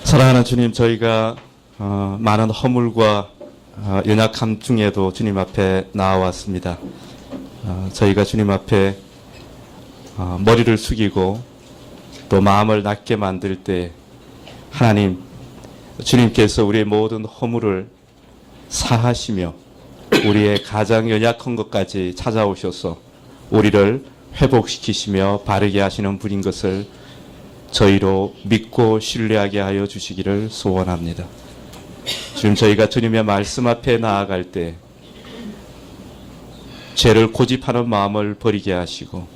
사랑하는 주님, 저희가 많은 허물과 연약함 중에도 주님 앞에 나와왔습니다. 저희가 주님 앞에 머리를 숙이고 또 마음을 낮게 만들 때 하나님, 주님께서 우리의 모든 허물을 사하시며 우리의 가장 연약한 것까지 찾아오셔서 우리를 회복시키시며 바르게 하시는 분인 것을 저희로 믿고 신뢰하게 하여 주시기를 소원합니다. 지금 저희가 주님의 말씀 앞에 나아갈 때 죄를 고집하는 마음을 버리게 하시고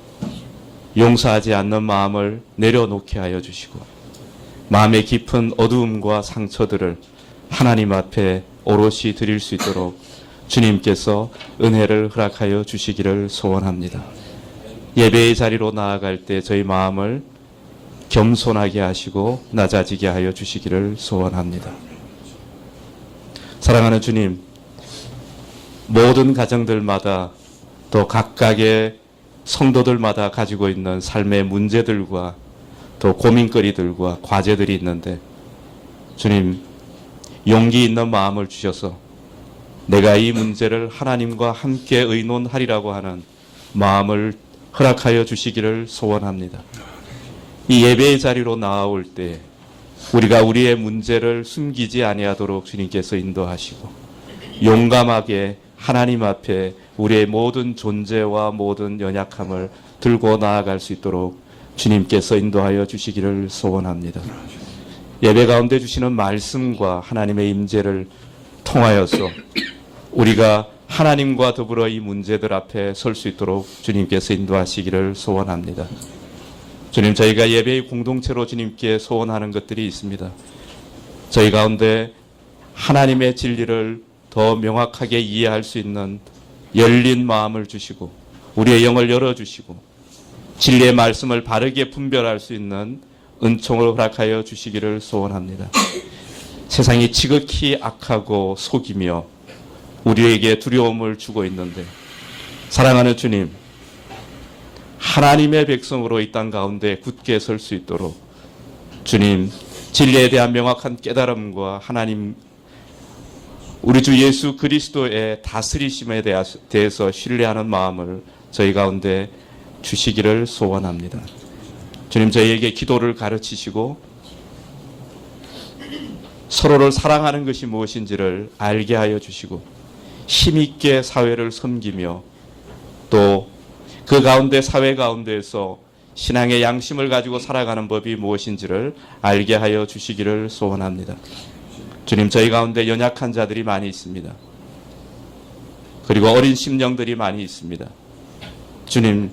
용서하지 않는 마음을 내려놓게 하여 주시고 마음의 깊은 어두움과 상처들을 하나님 앞에 오롯이 드릴 수 있도록 주님께서 은혜를 허락하여 주시기를 소원합니다. 예배의 자리로 나아갈 때 저희 마음을 겸손하게 하시고 낮아지게 하여 주시기를 소원합니다. 사랑하는 주님, 모든 가정들마다 또 각각의 성도들마다 가지고 있는 삶의 문제들과 또 고민거리들과 과제들이 있는데 주님, 용기 있는 마음을 주셔서 내가 이 문제를 하나님과 함께 의논하리라고 하는 마음을 허락하여 주시기를 소원합니다. 이 예배의 자리로 나아올 때 우리가 우리의 문제를 숨기지 아니하도록 주님께서 인도하시고 용감하게 하나님 앞에 우리의 모든 존재와 모든 연약함을 들고 나아갈 수 있도록 주님께서 인도하여 주시기를 소원합니다. 예배 가운데 주시는 말씀과 하나님의 임재를 통하여서 우리가 하나님과 더불어 이 문제들 앞에 설 수 있도록 주님께서 인도하시기를 소원합니다. 주님, 저희가 예배의 공동체로 주님께 소원하는 것들이 있습니다. 저희 가운데 하나님의 진리를 더 명확하게 이해할 수 있는 열린 마음을 주시고 우리의 영을 열어주시고 진리의 말씀을 바르게 분별할 수 있는 은총을 허락하여 주시기를 소원합니다. 세상이 지극히 악하고 속이며 우리에게 두려움을 주고 있는데 사랑하는 주님, 하나님의 백성으로 이 땅 가운데 굳게 설 수 있도록 주님, 진리에 대한 명확한 깨달음과 하나님 우리 주 예수 그리스도의 다스리심에 대해서 신뢰하는 마음을 저희 가운데 주시기를 소원합니다. 주님, 저희에게 기도를 가르치시고 서로를 사랑하는 것이 무엇인지를 알게 하여 주시고 힘있게 사회를 섬기며 또 그 가운데 사회 가운데에서 신앙의 양심을 가지고 살아가는 법이 무엇인지를 알게 하여 주시기를 소원합니다. 주님, 저희 가운데 연약한 자들이 많이 있습니다. 그리고 어린 심령들이 많이 있습니다. 주님,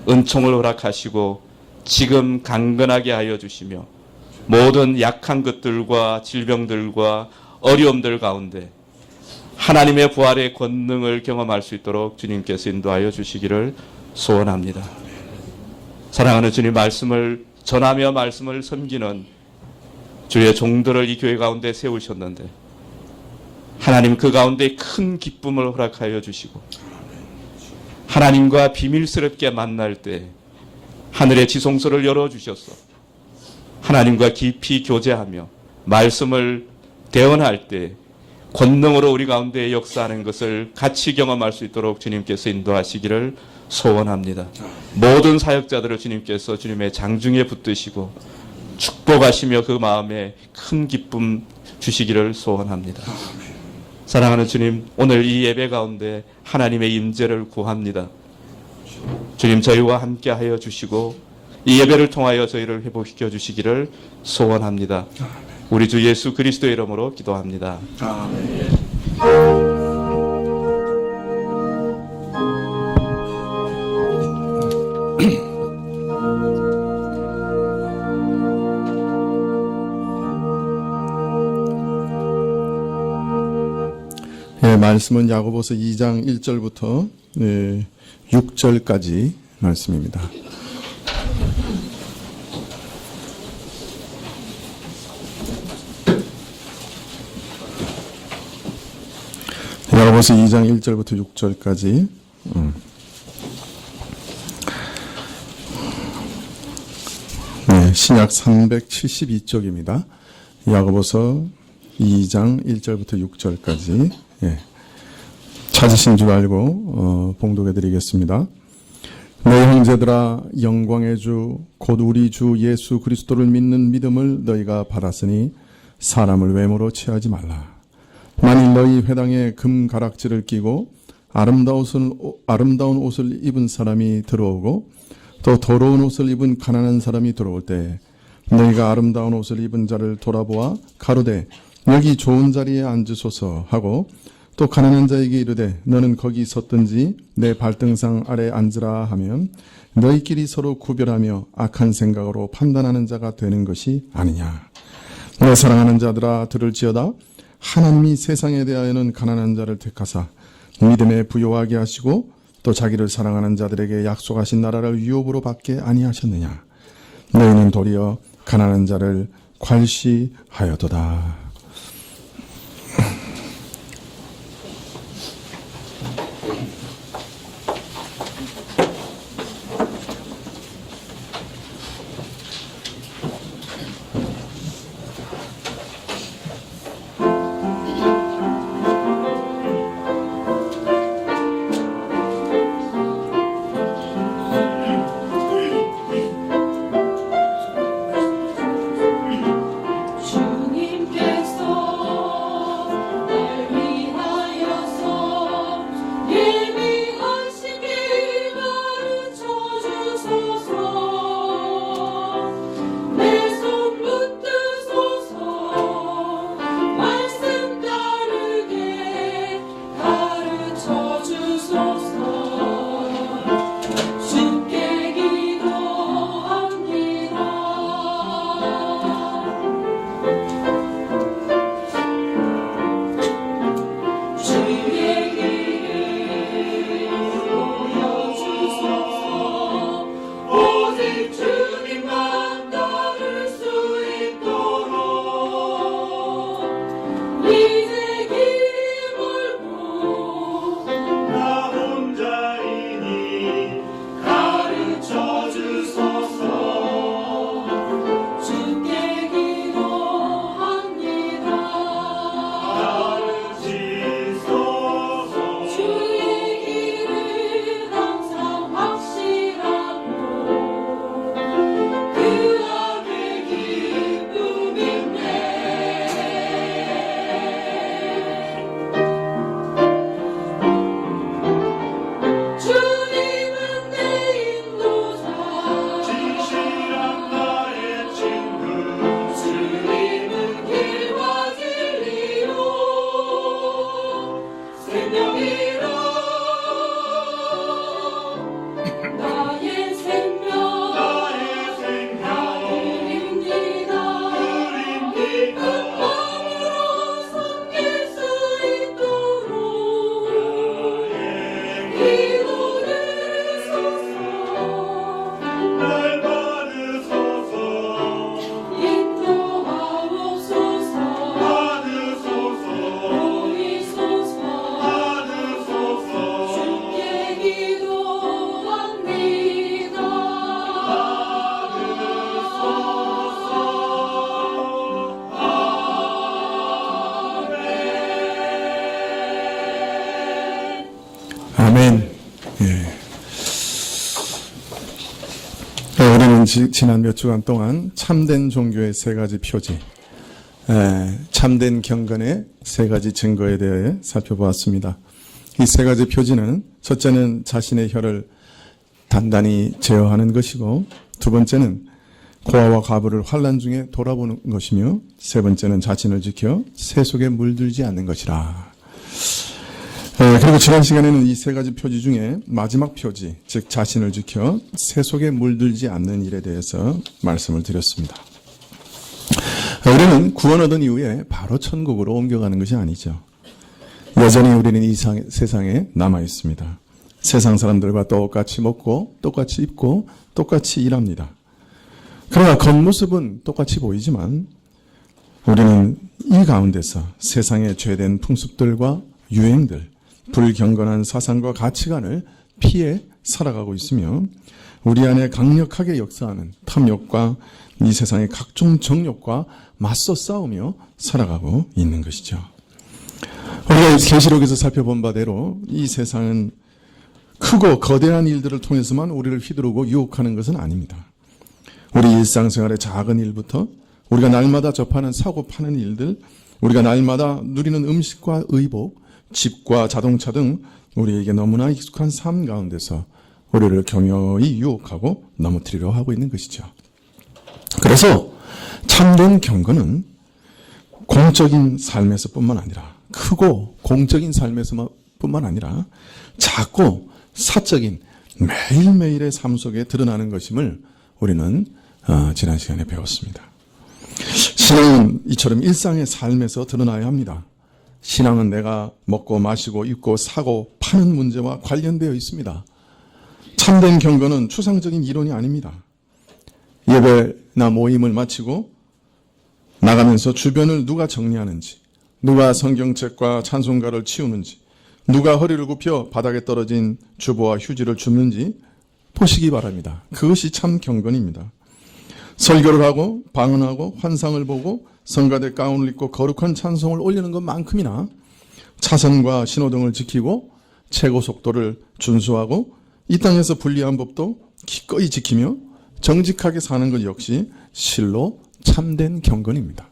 은총을 허락하시고 지금 강건하게 하여 주시며 모든 약한 것들과 질병들과 어려움들 가운데 하나님의 부활의 권능을 경험할 수 있도록 주님께서 인도하여 주시기를 소원합니다. 사랑하는 주님, 말씀을 전하며 말씀을 섬기는 주의 종들을 이 교회 가운데 세우셨는데 하나님 그 가운데 큰 기쁨을 허락하여 주시고 하나님과 비밀스럽게 만날 때 하늘의 지성소를 열어주셔서 하나님과 깊이 교제하며 말씀을 대언할 때 권능으로 우리 가운데 역사하는 것을 같이 경험할 수 있도록 주님께서 인도하시기를 소원합니다. 모든 사역자들을 주님께서 주님의 장중에 붙드시고 축복하시며 그 마음에 큰 기쁨 주시기를 소원합니다. 사랑하는 주님, 오늘 이 예배 가운데 하나님의 임재를 구합니다. 주님, 저희와 함께 하여 주시고 이 예배를 통하여 저희를 회복시켜 주시기를 소원합니다. 우리 주 예수 그리스도의 이름으로 기도합니다. 아멘. 네, 말씀은 야고보서 2장 1절부터 6절까지 말씀입니다. 야고보서 2장 1절부터 6절까지 네, 신약 372쪽입니다. 야고보서 2장 1절부터 6절까지 찾으신 줄 알고 봉독해 드리겠습니다. 너희 형제들아, 영광의 주 곧 우리 주 예수 그리스도를 믿는 믿음을 너희가 받았으니 사람을 외모로 취하지 말라. 만일 너희 회당에 금 가락지를 끼고 아름다운 옷을 입은 사람이 들어오고 또 더러운 옷을 입은 가난한 사람이 들어올 때 너희가 아름다운 옷을 입은 자를 돌아보아 가로되 여기 좋은 자리에 앉으소서 하고 또 가난한 자에게 이르되 너는 거기 섰든지 내 발등상 아래 앉으라 하면 너희끼리 서로 구별하며 악한 생각으로 판단하는 자가 되는 것이 아니냐. 내 사랑하는 자들아, 들을지어다. 하나님이 세상에 대하여는 가난한 자를 택하사 믿음에 부요하게 하시고 또 자기를 사랑하는 자들에게 약속하신 나라를 유업으로 받게 아니하셨느냐. 너희는 도리어 가난한 자를 괄시하여도다. 아멘. 우리는 지난 몇 주간 동안 참된 종교의 세 가지 표지, 참된 경건의 세 가지 증거에 대해 살펴보았습니다. 이 세 가지 표지는 첫째는 자신의 혀를 단단히 제어하는 것이고, 두 번째는 고아와 과부를 환난 중에 돌아보는 것이며, 세 번째는 자신을 지켜 새 속에 물들지 않는 것이라. 그리고 지난 시간에는 이 세 가지 표지 중에 마지막 표지, 즉 자신을 지켜 새 속에 물들지 않는 일에 대해서 말씀을 드렸습니다. 우리는 구원 얻은 이후에 바로 천국으로 옮겨가는 것이 아니죠. 여전히 우리는 이 세상에 남아 있습니다. 세상 사람들과 똑같이 먹고 똑같이 입고 똑같이 일합니다. 그러나 겉모습은 똑같이 보이지만 우리는 이 가운데서 세상의 죄된 풍습들과 유행들, 불경건한 사상과 가치관을 피해 살아가고 있으며 우리 안에 강력하게 역사하는 탐욕과 이 세상의 각종 정욕과 맞서 싸우며 살아가고 있는 것이죠. 우리가 계시록에서 살펴본 바대로 이 세상은 크고 거대한 일들을 통해서만 우리를 휘두르고 유혹하는 것은 아닙니다. 우리 일상생활의 작은 일부터 우리가 날마다 접하는 사고 파는 일들, 우리가 날마다 누리는 음식과 의복, 집과 자동차 등 우리에게 너무나 익숙한 삶 가운데서 우리를 교묘히 유혹하고 넘어뜨리려 하고 있는 것이죠. 그래서 참된 경건은 공적인 삶에서 뿐만 아니라, 크고 공적인 삶에서 뿐만 아니라 작고 사적인 매일매일의 삶 속에 드러나는 것임을 우리는 지난 시간에 배웠습니다. 신앙은 이처럼 일상의 삶에서 드러나야 합니다. 신앙은 내가 먹고 마시고 입고 사고 파는 문제와 관련되어 있습니다. 참된 경건은 추상적인 이론이 아닙니다. 예배나 모임을 마치고 나가면서 주변을 누가 정리하는지, 누가 성경책과 찬송가를 치우는지, 누가 허리를 굽혀 바닥에 떨어진 주보와 휴지를 줍는지 보시기 바랍니다. 그것이 참 경건입니다. 설교를 하고 방언하고 환상을 보고 성가대 가운을 입고 거룩한 찬송을 올리는 것만큼이나 차선과 신호등을 지키고 최고 속도를 준수하고 이 땅에서 불리한 법도 기꺼이 지키며 정직하게 사는 것 역시 실로 참된 경건입니다.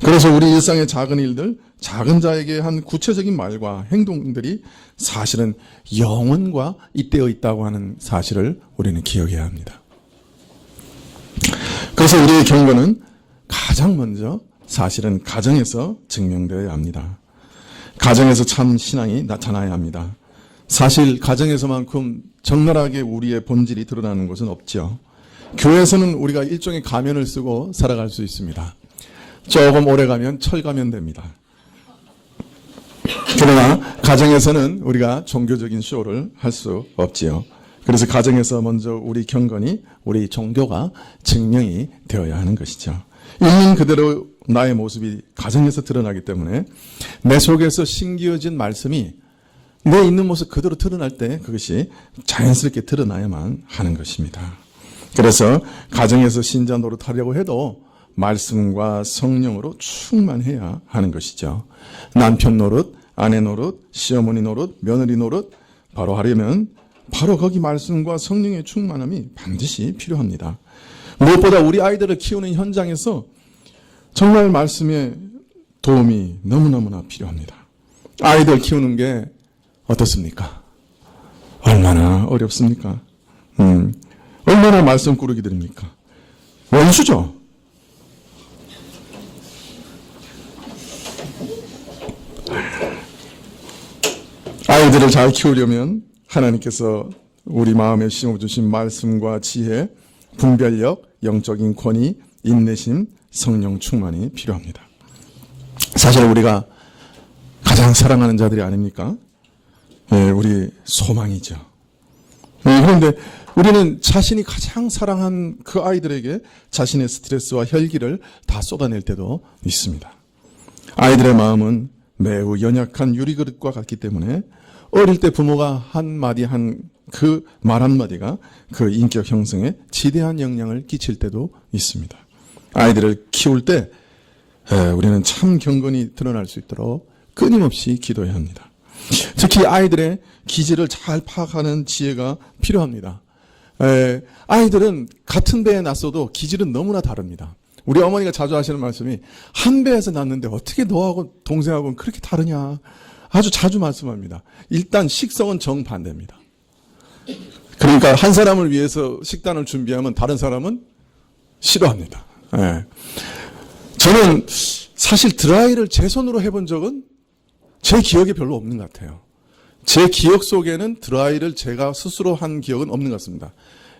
그래서 우리 일상의 작은 일들, 작은 자에게 한 구체적인 말과 행동들이 사실은 영원과 잇대어 있다고 하는 사실을 우리는 기억해야 합니다. 그래서 우리의 경건은 가장 먼저 사실은 가정에서 증명되어야 합니다. 가정에서 참 신앙이 나타나야 합니다. 사실 가정에서만큼 적나라하게 우리의 본질이 드러나는 것은 없죠. 교회에서는 우리가 일종의 가면을 쓰고 살아갈 수 있습니다. 조금 오래 가면 철가면 됩니다. 그러나 가정에서는 우리가 종교적인 쇼를 할 수 없지요. 그래서 가정에서 먼저 우리 경건이, 우리 종교가 증명이 되어야 하는 것이죠. 있는 그대로 나의 모습이 가정에서 드러나기 때문에 내 속에서 심기어진 말씀이 내 있는 모습 그대로 드러날 때 그것이 자연스럽게 드러나야만 하는 것입니다. 그래서 가정에서 신자 노릇하려고 해도 말씀과 성령으로 충만해야 하는 것이죠. 남편 노릇, 아내 노릇, 시어머니 노릇, 며느리 노릇 바로 하려면 바로 거기 말씀과 성령의 충만함이 반드시 필요합니다. 무엇보다 우리 아이들을 키우는 현장에서 정말 말씀의 도움이 너무너무나 필요합니다. 아이들 키우는 게 어떻습니까? 얼마나 어렵습니까? 얼마나 말씀 꾸러기들입니까? 원수죠. 아이들을 잘 키우려면 하나님께서 우리 마음에 심어주신 말씀과 지혜, 분별력, 영적인 권위, 인내심, 성령 충만이 필요합니다. 사실 우리가 가장 사랑하는 자들이 아닙니까? 네, 우리 소망이죠. 그런데 우리는 자신이 가장 사랑한 그 아이들에게 자신의 스트레스와 혈기를 다 쏟아낼 때도 있습니다. 아이들의 마음은 매우 연약한 유리그릇과 같기 때문에 어릴 때 부모가 한마디 한 그 말 한마디가 그 인격 형성에 지대한 영향을 끼칠 때도 있습니다. 아이들을 키울 때 우리는 참 경건이 드러날 수 있도록 끊임없이 기도해야 합니다. 특히 아이들의 기질을 잘 파악하는 지혜가 필요합니다. 아이들은 같은 배에 났어도 기질은 너무나 다릅니다. 우리 어머니가 자주 하시는 말씀이 한 배에서 났는데 어떻게 너하고 동생하고는 그렇게 다르냐 아주 자주 말씀합니다. 일단 식성은 정반대입니다. 그러니까 한 사람을 위해서 식단을 준비하면 다른 사람은 싫어합니다. 저는 사실 드라이를 제 손으로 해본 적은 제 기억에 별로 없는 것 같아요. 제 기억 속에는 드라이를 제가 스스로 한 기억은 없는 것 같습니다.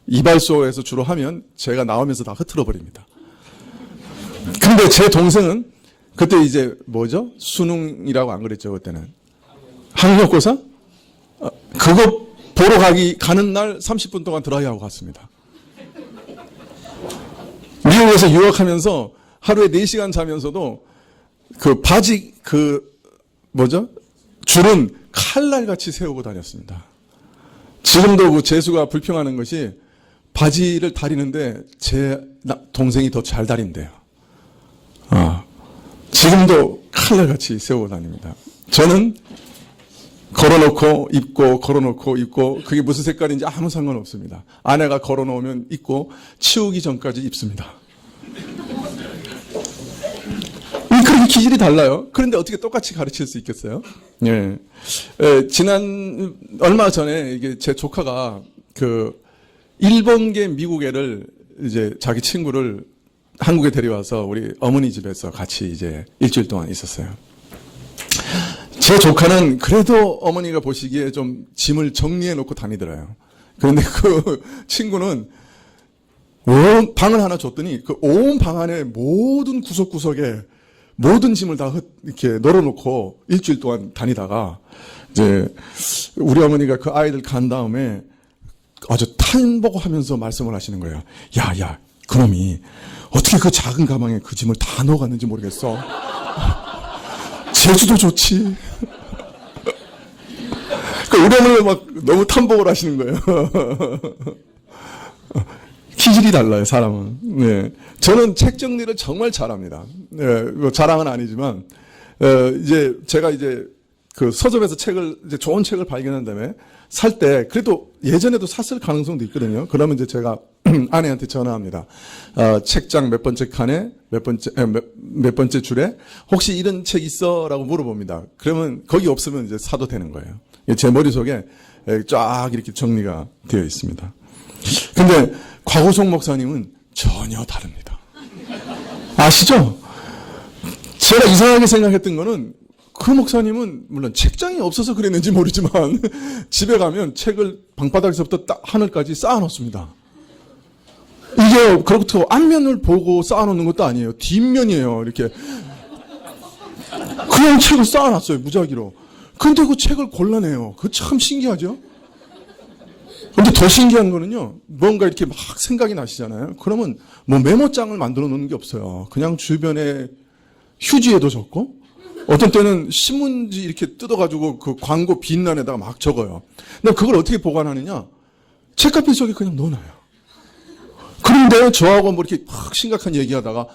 이발소에서 주로 하면 제가 나오면서 다 흐트러 버립니다. 근데 제 동생은 그때 이제 뭐죠? 수능이라고 안 그랬죠, 그때는. 학력고사? 그거 보러 가는 날 30분 동안 드라이하고 갔습니다. 미국에서 유학하면서 하루에 4시간 자면서도 그 바지 줄은 칼날같이 세우고 다녔습니다. 지금도 그 재수가 불평하는 것이 바지를 다리는데 제 동생이 더 잘 다린대요. 지금도 칼날같이 세우고 다닙니다. 저는 걸어놓고 입고 걸어놓고 입고 그게 무슨 색깔인지 아무 상관없습니다. 아내가 걸어놓으면 입고 치우기 전까지 입습니다. 그렇게 기질이 달라요. 그런데 어떻게 똑같이 가르칠 수 있겠어요? 예. 얼마 전에 이게 제 조카가 그 일본계 미국애를 이제 자기 친구를 한국에 데려와서 우리 어머니 집에서 같이 이제 일주일 동안 있었어요. 제 조카는 그래도 어머니가 보시기에 좀 짐을 정리해 놓고 다니더라요. 그런데 그 친구는 온 방을 하나 줬더니 그 온 방 안에 모든 구석구석에 모든 짐을 다 이렇게 널어놓고 일주일 동안 다니다가 이제 우리 어머니가 그 아이들 간 다음에 아주 탄복하면서 말씀을 하시는 거예요. 야, 그놈이 어떻게 그 작은 가방에 그 짐을 다 넣어갔는지 모르겠어. 제주도 좋지. 그러니까 우리 어머니가 막 너무 탄복을 하시는 거예요. 기질이 달라요, 사람은. 네. 저는 책 정리를 정말 잘합니다. 네, 뭐 자랑은 아니지만, 이제 제가 이제 그 서점에서 이제 좋은 책을 발견한 다음에 살 때, 그래도 예전에도 샀을 가능성도 있거든요. 그러면 이제 제가 아내한테 전화합니다. 책장 몇 번째 칸에, 몇 번째 줄에, 혹시 이런 책 있어? 라고 물어봅니다. 그러면 거기 없으면 이제 사도 되는 거예요. 제 머릿속에 쫙 이렇게 정리가 되어 있습니다. 근데 곽우성 목사님은 전혀 다릅니다. 아시죠? 제가 이상하게 생각했던 거는 그 목사님은 물론 책장이 없어서 그랬는지 모르지만 집에 가면 책을 방바닥에서부터 딱 하늘까지 쌓아놓습니다. 이게 그렇고 앞면을 보고 쌓아놓는 것도 아니에요. 뒷면이에요. 이렇게 그냥 책을 쌓아놨어요. 무작위로. 근데 그 책을 골라내요. 그거 참 신기하죠? 근데 더 신기한 거는요, 뭔가 이렇게 막 생각이 나시잖아요. 그러면 뭐 메모장을 만들어 놓는 게 없어요. 그냥 주변에 휴지에도 적고, 어떤 때는 신문지 이렇게 뜯어가지고 그 광고 빛난에다가 막 적어요. 근데 그걸 어떻게 보관하느냐? 책가필 속에 그냥 넣어놔요. 그런데 저하고 뭐 이렇게 막 심각한 얘기하다가,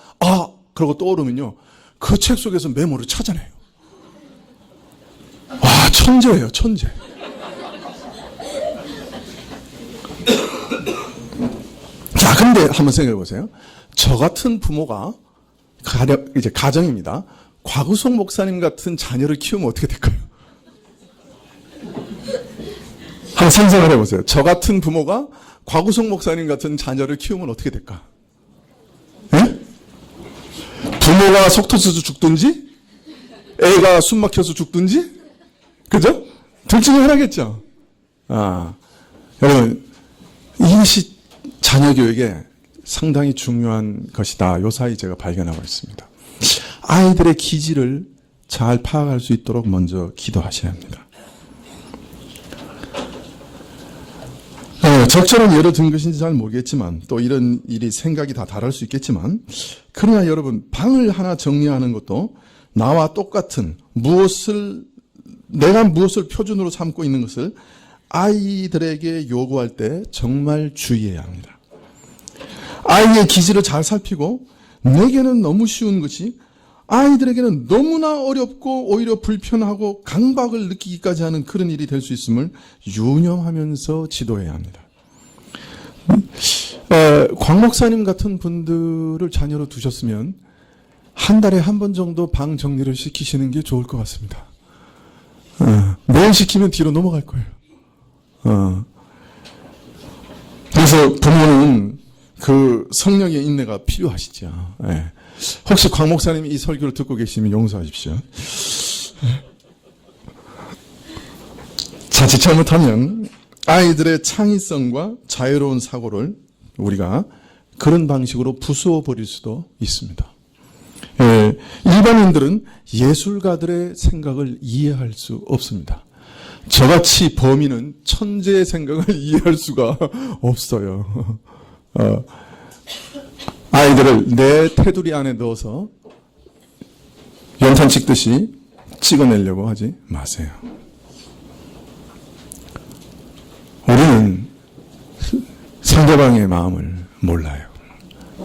그러고 떠오르면요, 그 책 속에서 메모를 찾아내요. 와, 천재예요, 천재. 자, 근데 한번 생각해 보세요. 저 같은 부모가, 이제 가정입니다. 곽우성 목사님 같은 자녀를 키우면 어떻게 될까요? 한번 상상을 해보세요. 저 같은 부모가 곽우성 목사님 같은 자녀를 키우면 어떻게 될까? 예? 부모가 속 터져서 죽든지, 애가 숨 막혀서 죽든지, 그죠? 둘 중에 하나겠죠? 여러분, 이것이 자녀 교육에 상당히 중요한 것이다. 요사이 제가 발견하고 있습니다. 아이들의 기질을 잘 파악할 수 있도록 먼저 기도하셔야 합니다. 적절한 예를 든 것인지 잘 모르겠지만, 또 이런 일이 생각이 다 다를 수 있겠지만, 그러나 여러분, 방을 하나 정리하는 것도 나와 똑같은 내가 무엇을 표준으로 삼고 있는 것을 아이들에게 요구할 때 정말 주의해야 합니다. 아이의 기질을 잘 살피고 내게는 너무 쉬운 것이 아이들에게는 너무나 어렵고 오히려 불편하고 강박을 느끼기까지 하는 그런 일이 될 수 있음을 유념하면서 지도해야 합니다. 곽 목사님 같은 분들을 자녀로 두셨으면 한 달에 한 번 정도 방 정리를 시키시는 게 좋을 것 같습니다. 매일 시키면 뒤로 넘어갈 거예요. 그래서 부모는 그 성령의 인내가 필요하시죠. 혹시 곽 목사님이 이 설교를 듣고 계시면 용서하십시오. 자칫 잘못하면 아이들의 창의성과 자유로운 사고를 우리가 그런 방식으로 부수어 버릴 수도 있습니다. 일반인들은 예술가들의 생각을 이해할 수 없습니다. 저같이 범인은 천재의 생각을 이해할 수가 없어요. 아이들을 내 테두리 안에 넣어서 연탄 찍듯이 찍어내려고 하지 마세요. 우리는 상대방의 마음을 몰라요.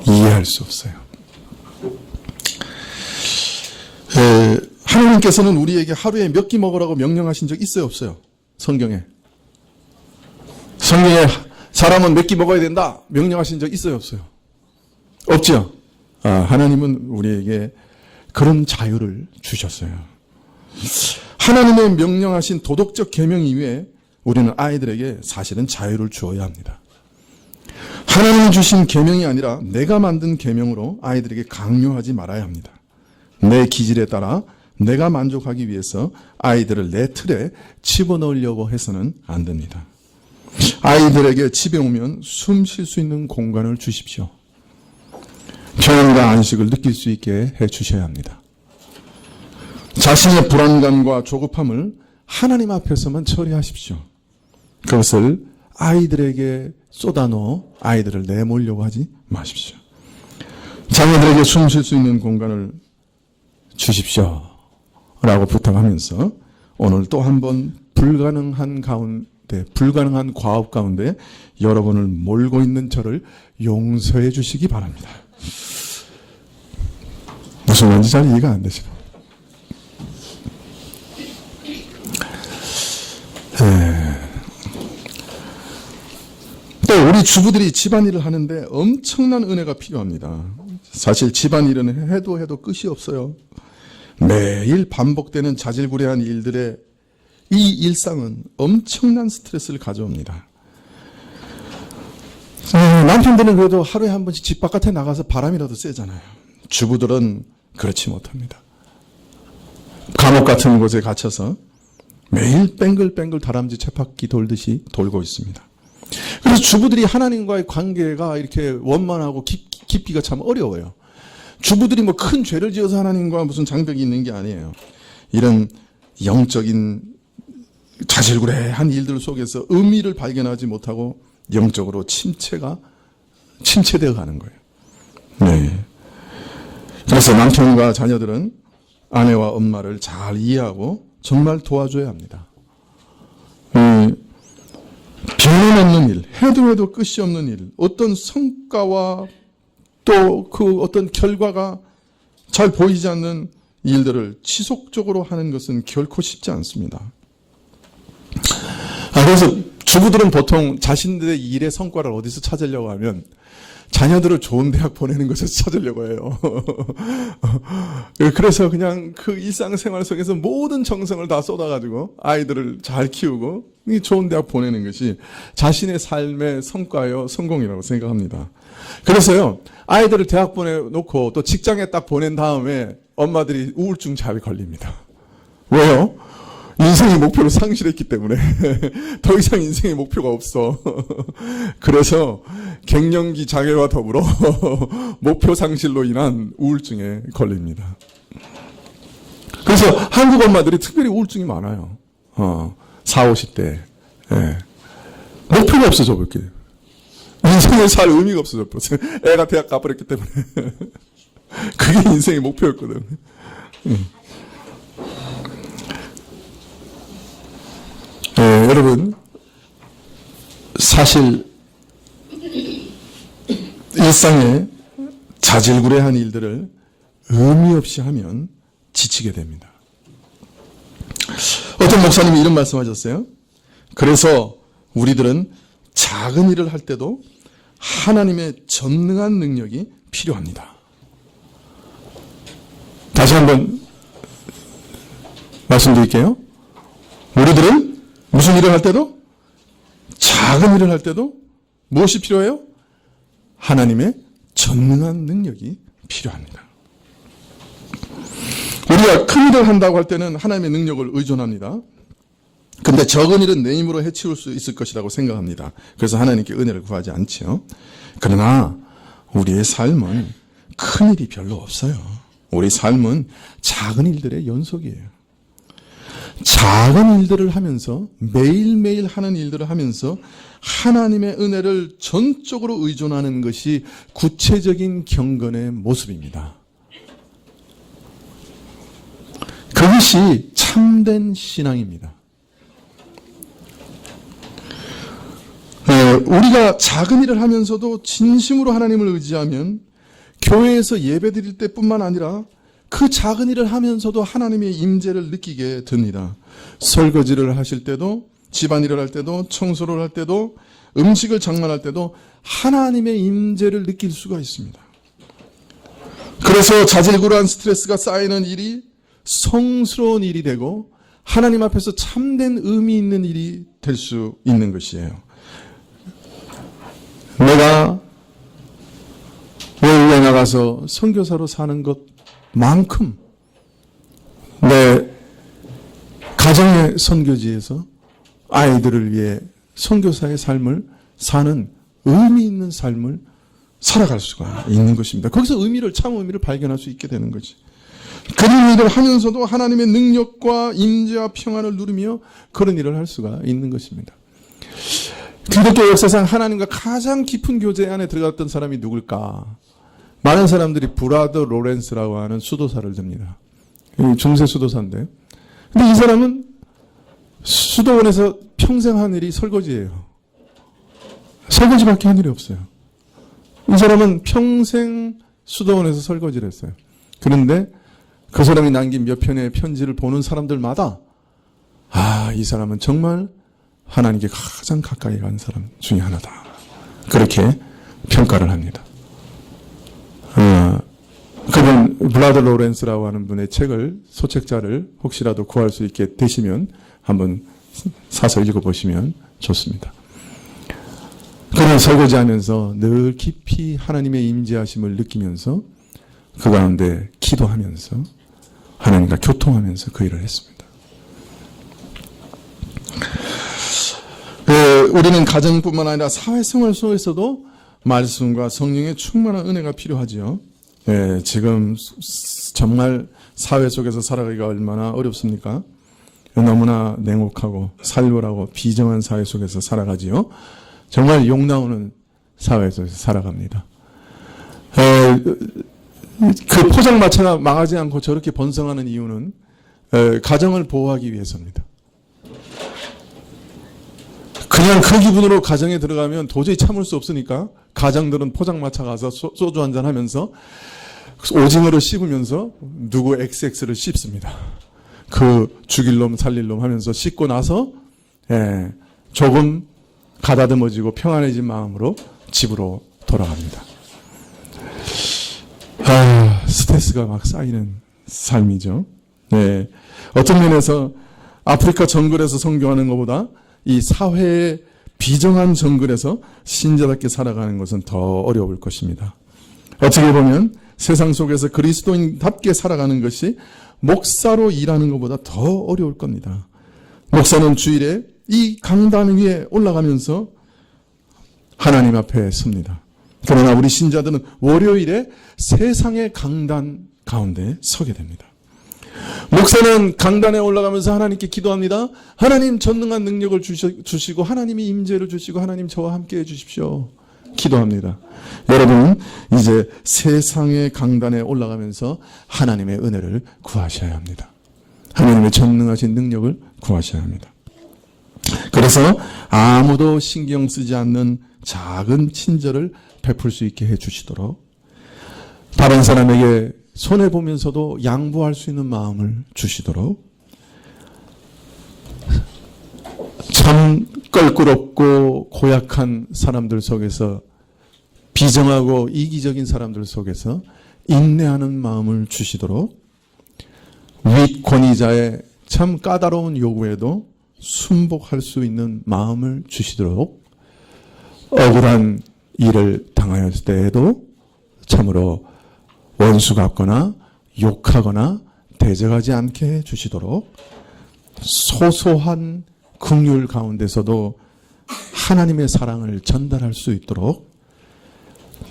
이해할 수 없어요. 하나님께서는 우리에게 하루에 몇 끼 먹으라고 명령하신 적 있어요, 없어요? 성경에 사람은 몇 끼 먹어야 된다 명령하신 적 있어요, 없어요? 없죠. 하나님은 우리에게 그런 자유를 주셨어요. 하나님의 명령하신 도덕적 계명 이외에 우리는 아이들에게 사실은 자유를 주어야 합니다. 하나님이 주신 계명이 아니라 내가 만든 계명으로 아이들에게 강요하지 말아야 합니다. 내 기질에 따라 내가 만족하기 위해서 아이들을 내 틀에 집어넣으려고 해서는 안 됩니다. 아이들에게 집에 오면 숨 쉴 수 있는 공간을 주십시오. 평안과 안식을 느낄 수 있게 해 주셔야 합니다. 자신의 불안감과 조급함을 하나님 앞에서만 처리하십시오. 그것을 아이들에게 쏟아넣어 아이들을 내몰려고 하지 마십시오. 자녀들에게 숨 쉴 수 있는 공간을 주십시오 라고 부탁하면서 오늘 또 한 번 불가능한 과업 가운데 여러분을 몰고 있는 저를 용서해 주시기 바랍니다. 무슨 말인지 잘 이해가 안 되시나? 또 우리 주부들이 집안일을 하는데 엄청난 은혜가 필요합니다. 사실 집안일은 해도 끝이 없어요. 매일 반복되는 자질구레한 일들의 이 일상은 엄청난 스트레스를 가져옵니다. 남편들은 그래도 하루에 한 번씩 집 바깥에 나가서 바람이라도 쐬잖아요. 주부들은 그렇지 못합니다. 감옥 같은 곳에 갇혀서 매일 뱅글뱅글 다람쥐 쳇바퀴 돌듯이 돌고 있습니다. 그래서 주부들이 하나님과의 관계가 이렇게 원만하고 깊이가 참 어려워요. 주부들이 뭐 큰 죄를 지어서 하나님과 무슨 장벽이 있는 게 아니에요. 이런 영적인 자질구레한 일들 속에서 의미를 발견하지 못하고 영적으로 침체되어 가는 거예요. 네. 그래서 남편과 자녀들은 아내와 엄마를 잘 이해하고 정말 도와줘야 합니다. 변함없는 일, 해도 끝이 없는 일, 어떤 성과와 또 그 어떤 결과가 잘 보이지 않는 일들을 지속적으로 하는 것은 결코 쉽지 않습니다. 그래서 주부들은 보통 자신들의 일의 성과를 어디서 찾으려고 하면 자녀들을 좋은 대학 보내는 것을 찾으려고 해요. 그래서 그냥 그 일상생활 속에서 모든 정성을 다 쏟아가지고 아이들을 잘 키우고 좋은 대학 보내는 것이 자신의 삶의 성과요, 성공이라고 생각합니다. 그래서요, 아이들을 대학 보내놓고 또 직장에 딱 보낸 다음에 엄마들이 우울증 잠에 걸립니다. 왜요? 인생의 목표를 상실했기 때문에 더 이상 인생의 목표가 없어. 그래서 갱년기 장애와 더불어 목표 상실로 인한 우울증에 걸립니다. 그래서 한국 엄마들이 특별히 우울증이 많아요. 40, 50대. 예. 목표가 없어져 버렸기 때문에. 인생을 살 의미가 없어져 버렸어요. 애가 대학 가버렸기 때문에. 그게 인생의 목표였거든. 여러분, 사실 일상에 자질구레한 일들을 의미 없이 하면 지치게 됩니다. 어떤 목사님이 이런 말씀하셨어요. 그래서 우리들은 작은 일을 할 때도 하나님의 전능한 능력이 필요합니다. 다시 한번 말씀드릴게요. 우리들은 무슨 일을 할 때도, 작은 일을 할 때도 무엇이 필요해요? 하나님의 전능한 능력이 필요합니다. 우리가 큰 일을 한다고 할 때는 하나님의 능력을 의존합니다. 근데 적은 일은 내 힘으로 해치울 수 있을 것이라고 생각합니다. 그래서 하나님께 은혜를 구하지 않지요. 그러나 우리의 삶은 큰 일이 별로 없어요. 우리 삶은 작은 일들의 연속이에요. 작은 일들을 하면서 매일매일 하는 일들을 하면서 하나님의 은혜를 전적으로 의존하는 것이 구체적인 경건의 모습입니다. 그것이 참된 신앙입니다. 우리가 작은 일을 하면서도 진심으로 하나님을 의지하면 교회에서 예배드릴 때뿐만 아니라 그 작은 일을 하면서도 하나님의 임재를 느끼게 됩니다. 설거지를 하실 때도, 집안일을 할 때도, 청소를 할 때도, 음식을 장만할 때도 하나님의 임재를 느낄 수가 있습니다. 그래서 자질구레한 스트레스가 쌓이는 일이 성스러운 일이 되고 하나님 앞에서 참된 의미 있는 일이 될 수 있는 것이에요. 내가 외국에 나가서 선교사로 사는 것만큼 내 가정의 선교지에서 아이들을 위해 선교사의 삶을 사는 의미 있는 삶을 살아갈 수가 있는 것입니다. 거기서 참 의미를 발견할 수 있게 되는 거지. 그런 일을 하면서도 하나님의 능력과 임재와 평안을 누리며 그런 일을 할 수가 있는 것입니다. 기독교 역사상 하나님과 가장 깊은 교제 안에 들어갔던 사람이 누굴까? 많은 사람들이 브라더 로렌스라고 하는 수도사를 듭니다. 중세 수도사인데, 근데 이 사람은 수도원에서 평생 한 일이 설거지예요. 설거지밖에 한 일이 없어요. 이 사람은 평생 수도원에서 설거지를 했어요. 그런데 그 사람이 남긴 몇 편의 편지를 보는 사람들마다 이 사람은 정말 하나님께 가장 가까이 간 사람 중에 하나다. 그렇게 평가를 합니다. 그분 블라드 로렌스라고 하는 분의 책을, 소책자를 혹시라도 구할 수 있게 되시면 한번 사서 읽어보시면 좋습니다. 그는 설거지하면서 늘 깊이 하나님의 임재하심을 느끼면서 그 가운데 기도하면서 하나님과 교통하면서 그 일을 했습니다. 우리는 가정뿐만 아니라 사회생활 속에서도 말씀과 성령의 충만한 은혜가 필요하지요. 지금 정말 사회 속에서 살아가기가 얼마나 어렵습니까? 너무나 냉혹하고 살벌하고 비정한 사회 속에서 살아가지요. 정말 욕 나오는 사회 속에서 살아갑니다. 그 포장마차가 망하지 않고 저렇게 번성하는 이유는 가정을 보호하기 위해서입니다. 그냥 그 기분으로 가정에 들어가면 도저히 참을 수 없으니까 가장들은 포장마차 가서 소주 한잔 하면서 오징어를 씹으면서 누구 XX를 씹습니다. 그 죽일 놈 살릴 놈 하면서 씹고 나서 조금 가다듬어지고 평안해진 마음으로 집으로 돌아갑니다. 스트레스가 막 쌓이는 삶이죠. 어떤 면에서 아프리카 정글에서 선교하는 것보다 이 사회의 비정한 정글에서 신자답게 살아가는 것은 더 어려울 것입니다. 어떻게 보면 세상 속에서 그리스도인답게 살아가는 것이 목사로 일하는 것보다 더 어려울 겁니다. 목사는 주일에 이 강단 위에 올라가면서 하나님 앞에 섭니다. 그러나 우리 신자들은 월요일에 세상의 강단 가운데 서게 됩니다. 목사는 강단에 올라가면서 하나님께 기도합니다. 하나님 전능한 능력을 주시고 하나님이 임재를 주시고 하나님 저와 함께 해주십시오. 기도합니다. 여러분 이제 세상의 강단에 올라가면서 하나님의 은혜를 구하셔야 합니다. 하나님의 전능하신 능력을 구하셔야 합니다. 그래서 아무도 신경 쓰지 않는 작은 친절을 베풀 수 있게 해주시도록 다른 사람에게 손해보면서도 양보할 수 있는 마음을 주시도록 참 껄끄럽고 고약한 사람들 속에서 비정하고 이기적인 사람들 속에서 인내하는 마음을 주시도록 윗 권위자의 참 까다로운 요구에도 순복할 수 있는 마음을 주시도록 억울한 일을 당하였을 때에도 참으로 원수 같거나 욕하거나 대적하지 않게 해주시도록 소소한 긍휼 가운데서도 하나님의 사랑을 전달할 수 있도록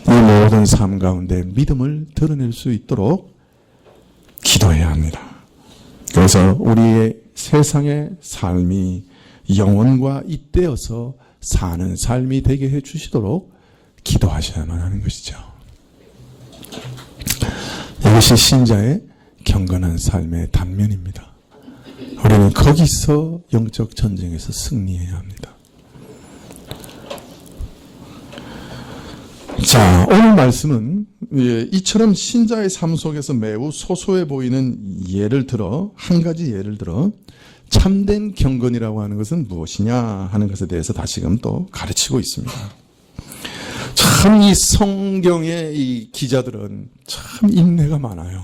이 모든 삶 가운데 믿음을 드러낼 수 있도록 기도해야 합니다. 그래서 우리의 세상의 삶이 영혼과 잇대어서 사는 삶이 되게 해주시도록 기도하셔야만 하는 것이죠. 이것이 신자의 경건한 삶의 단면입니다. 우리는 거기서 영적 전쟁에서 승리해야 합니다. 자, 오늘 말씀은 이처럼 신자의 삶 속에서 매우 소소해 보이는 예를 들어, 한 가지 예를 들어 참된 경건이라고 하는 것은 무엇이냐 하는 것에 대해서 다시금 또 가르치고 있습니다. 참 이 성경의 이 기자들은 참 인내가 많아요.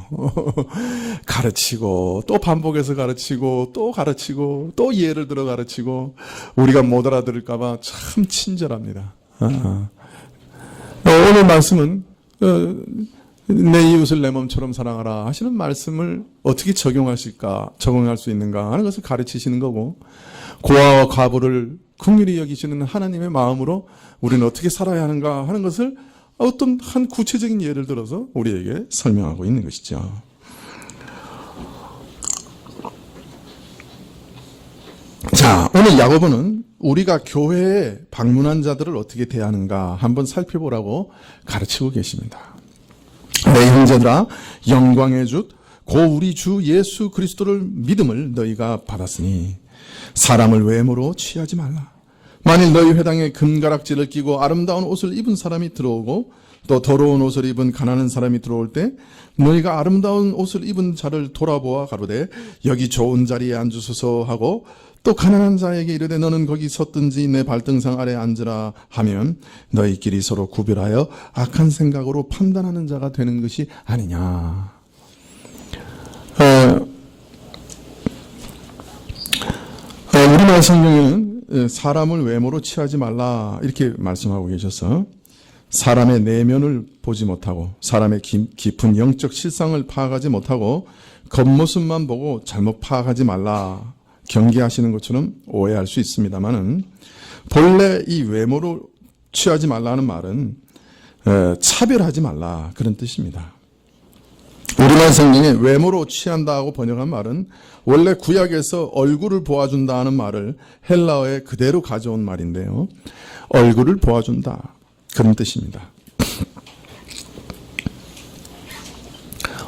가르치고 또 반복해서 가르치고 또 가르치고 또 예를 들어 가르치고 우리가 못 알아들을까 봐 참 친절합니다. 오늘 말씀은 내 이웃을 내 몸처럼 사랑하라 하시는 말씀을 어떻게 적용할 수 있는가 하는 것을 가르치시는 거고, 고아와 과부를 긍휼히 여기시는 하나님의 마음으로 우리는 어떻게 살아야 하는가 하는 것을 어떤 한 구체적인 예를 들어서 우리에게 설명하고 있는 것이죠. 자, 오늘 야고보는 우리가 교회에 방문한 자들을 어떻게 대하는가 한번 살펴보라고 가르치고 계십니다. 내 형제들아, 영광의 주 고 우리 주 예수 그리스도를 믿음을 너희가 받았으니 사람을 외모로 취하지 말라. 만일 너희 회당에 금가락지를 끼고 아름다운 옷을 입은 사람이 들어오고 또 더러운 옷을 입은 가난한 사람이 들어올 때 너희가 아름다운 옷을 입은 자를 돌아보아 가로되 여기 좋은 자리에 앉으소서 하고 또 가난한 자에게 이르되 너는 거기 섰든지 내 발등상 아래 앉으라 하면 너희끼리 서로 구별하여 악한 생각으로 판단하는 자가 되는 것이 아니냐. 우리나라 성경에는 사람을 외모로 취하지 말라 이렇게 말씀하고 계셔서 사람의 내면을 보지 못하고 사람의 깊은 영적 실상을 파악하지 못하고 겉모습만 보고 잘못 파악하지 말라 경계하시는 것처럼 오해할 수 있습니다만은, 본래 이 외모로 취하지 말라는 말은 차별하지 말라 그런 뜻입니다. 우리나라 성경에 외모로 취한다고 번역한 말은 원래 구약에서 얼굴을 보아준다 하는 말을 헬라어에 그대로 가져온 말인데요. 얼굴을 보아준다 그런 뜻입니다.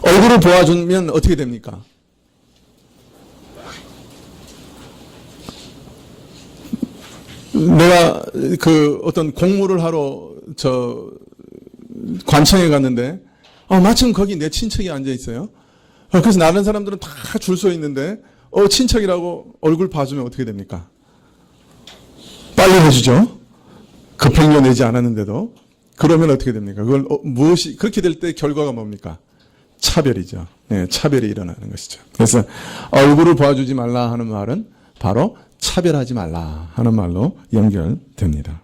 얼굴을 보아주면 어떻게 됩니까? 내가 어떤 공무를 하러 관청에 갔는데 마침 거기 내 친척이 앉아 있어요. 그래서 다른 사람들은 다 줄 서 있는데 친척이라고 얼굴 봐주면 어떻게 됩니까? 빨리 해주죠. 급행료 내지 않았는데도. 그러면 어떻게 됩니까? 그걸 무엇이 그렇게 될 때 결과가 뭡니까? 차별이죠. 네, 차별이 일어나는 것이죠. 그래서 얼굴을 봐주지 말라 하는 말은 바로 차별하지 말라 하는 말로 연결됩니다.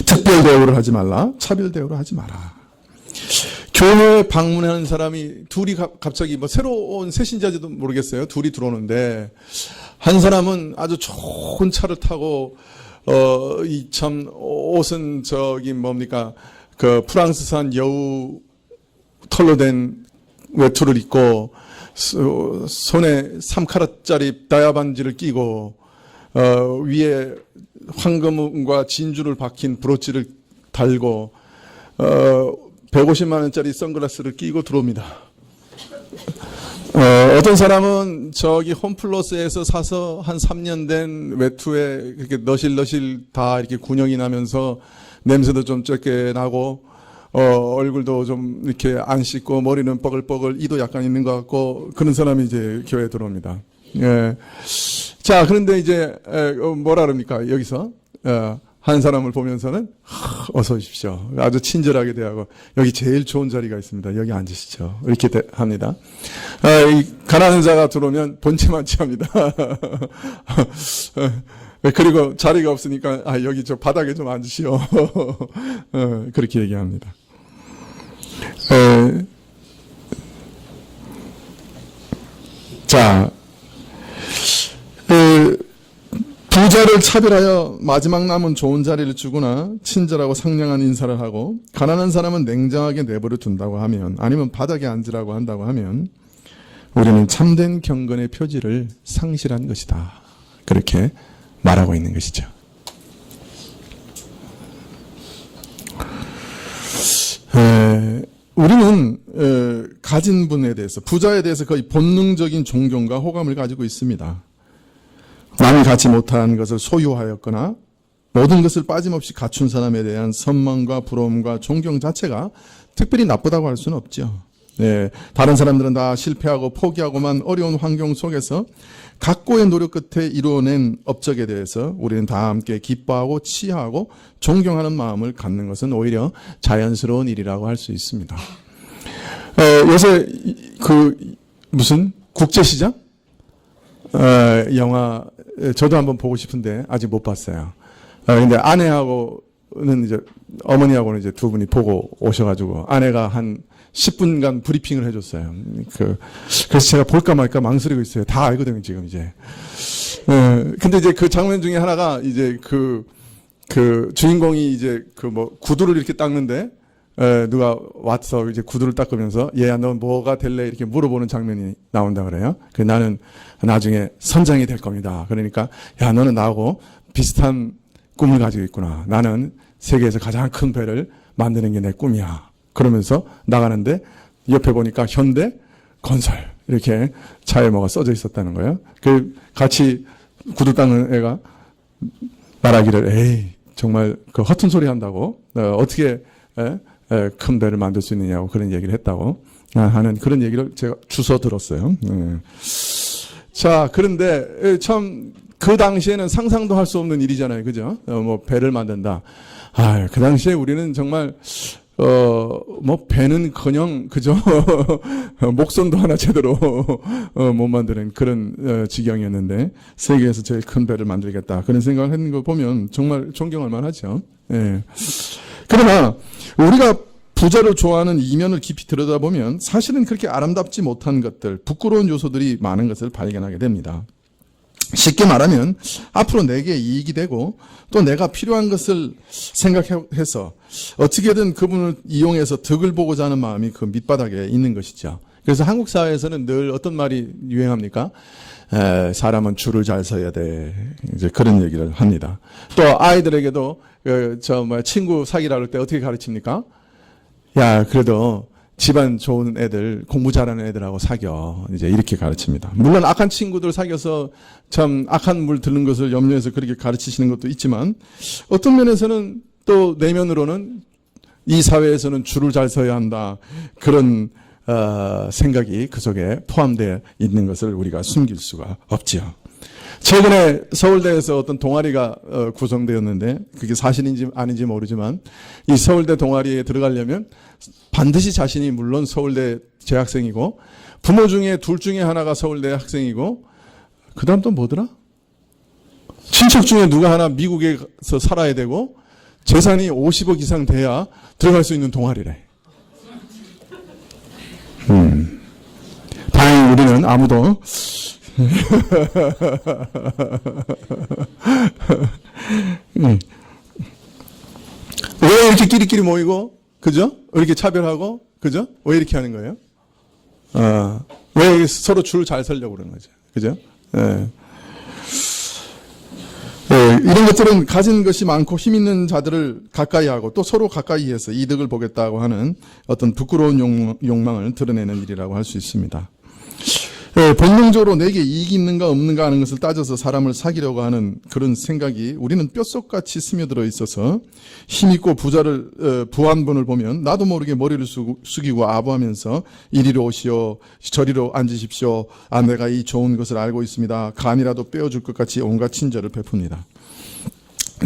특별 대우를 하지 말라, 차별 대우를 하지 마라. 교회에 방문하는 사람이 둘이 갑자기 새로운 새신자지도 모르겠어요. 둘이 들어오는데 한 사람은 아주 좋은 차를 타고 이 참 옷은 뭡니까 프랑스산 여우 털로 된 외투를 입고 손에 3카рат짜리 다이아 반지를 끼고 위에 황금과 진주를 박힌 브로치를 달고 150만 원짜리 선글라스를 끼고 들어옵니다. 어떤 사람은 홈플러스에서 사서 한 3년 된 외투에 이렇게 너실너실 다 이렇게 군형이 나면서 냄새도 좀 적게 나고 얼굴도 좀 이렇게 안 씻고 머리는 뻐글뻐글 이도 약간 있는 것 같고 그런 사람이 이제 교회에 들어옵니다. 예. 자, 그런데 이제 뭐라 그럽니까? 여기서 한 사람을 보면서는 어서 오십시오. 아주 친절하게 대하고 여기 제일 좋은 자리가 있습니다. 여기 앉으시죠. 이렇게 합니다. 이 가난한 자가 들어오면 본체만 취합니다. 그리고 자리가 없으니까 여기 바닥에 좀 앉으시오. 그렇게 얘기합니다. 자, 부자를 차별하여 마지막 남은 좋은 자리를 주거나 친절하고 상냥한 인사를 하고 가난한 사람은 냉정하게 내버려 둔다고 하면, 아니면 바닥에 앉으라고 한다고 하면 우리는 참된 경건의 표지를 상실한 것이다. 그렇게 말하고 있는 것이죠. 우리는 가진 분에 대해서, 부자에 대해서 거의 본능적인 존경과 호감을 가지고 있습니다. 남이 갖지 못한 것을 소유하였거나 모든 것을 빠짐없이 갖춘 사람에 대한 선망과 부러움과 존경 자체가 특별히 나쁘다고 할 수는 없죠. 네, 다른 사람들은 다 실패하고 포기하고만 어려운 환경 속에서 각고의 노력 끝에 이루어낸 업적에 대해서 우리는 다 함께 기뻐하고 치하하고 존경하는 마음을 갖는 것은 오히려 자연스러운 일이라고 할 수 있습니다. 요새 무슨 국제시장? 영화 저도 한번 보고 싶은데 아직 못 봤어요. 근데 아내하고는 이제 어머니하고는 이제 두 분이 보고 오셔가지고 아내가 한 10분간 브리핑을 해줬어요. 그래서 제가 볼까 말까 망설이고 있어요. 다 알거든요, 지금 이제. 근데 이제 그 장면 중에 하나가 이제 그 주인공이 이제 구두를 이렇게 닦는데, 누가 와서 이제 구두를 닦으면서, 얘야, 너 뭐가 될래? 이렇게 물어보는 장면이 나온다 그래요. 나는 나중에 선장이 될 겁니다. 그러니까, 야, 너는 나하고 비슷한 꿈을 가지고 있구나. 나는 세계에서 가장 큰 배를 만드는 게 내 꿈이야. 그러면서 나가는데 옆에 보니까 현대 건설 이렇게 차에 뭐가 써져 있었다는 거예요. 같이 구두 닦는 애가 말하기를 에이 정말 허튼 소리 한다고 어떻게 큰 배를 만들 수 있느냐고 그런 얘기를 했다고 하는 그런 얘기를 제가 주워 들었어요. 자, 그런데 참 그 당시에는 상상도 할 수 없는 일이잖아요. 그죠? 배를 만든다. 그 당시에 우리는 정말 배는커녕, 그죠? 목선도 하나 제대로, 못 만드는 그런, 지경이었는데, 세계에서 제일 큰 배를 만들겠다. 그런 생각을 했는 거 보면 정말 존경할 만하죠. 예. 그러나, 우리가 부자를 좋아하는 이면을 깊이 들여다보면 사실은 그렇게 아름답지 못한 것들, 부끄러운 요소들이 많은 것을 발견하게 됩니다. 쉽게 말하면 앞으로 내게 이익이 되고 또 내가 필요한 것을 생각해서 어떻게든 그분을 이용해서 득을 보고자 하는 마음이 그 밑바닥에 있는 것이죠. 그래서 한국 사회에서는 늘 어떤 말이 유행합니까? 사람은 줄을 잘 서야 돼. 이제 그런 얘기를 합니다. 또 아이들에게도 친구 사귀라 할 때 어떻게 가르칩니까? 야, 그래도 집안 좋은 애들, 공부 잘하는 애들하고 사겨. 이제 이렇게 가르칩니다. 물론 악한 친구들 사귀어서 참 악한 물 드는 것을 염려해서 그렇게 가르치시는 것도 있지만 어떤 면에서는 또 내면으로는 이 사회에서는 줄을 잘 서야 한다. 그런 생각이 그 속에 포함되어 있는 것을 우리가 숨길 수가 없지요. 최근에 서울대에서 어떤 동아리가 구성되었는데 그게 사실인지 아닌지 모르지만 이 서울대 동아리에 들어가려면 반드시 자신이 물론 서울대 재학생이고 부모 중에 둘 중에 하나가 서울대 학생이고 그 다음 또 뭐더라? 친척 중에 누가 하나 미국에서 살아야 되고 재산이 50억 이상 돼야 들어갈 수 있는 동아리래. 다행히 우리는 아무도 왜 이렇게 끼리끼리 모이고, 그죠? 왜 이렇게 차별하고, 그죠? 왜 이렇게 하는 거예요? 왜 서로 줄 잘 서려고 그러는 거죠? 그죠? 이런 것들은 가진 것이 많고 힘 있는 자들을 가까이 하고 또 서로 가까이해서 이득을 보겠다고 하는 어떤 부끄러운 욕망을 드러내는 일이라고 할 수 있습니다. 본능적으로 내게 이익이 있는가 없는가 하는 것을 따져서 사람을 사귀려고 하는 그런 생각이 우리는 뼈속같이 스며들어 있어서 힘있고 부한 분을 보면 나도 모르게 머리를 숙이고 아부하면서 이리로 오시오, 저리로 앉으십시오. 내가 이 좋은 것을 알고 있습니다. 간이라도 빼어줄 것 같이 온갖 친절을 베풉니다.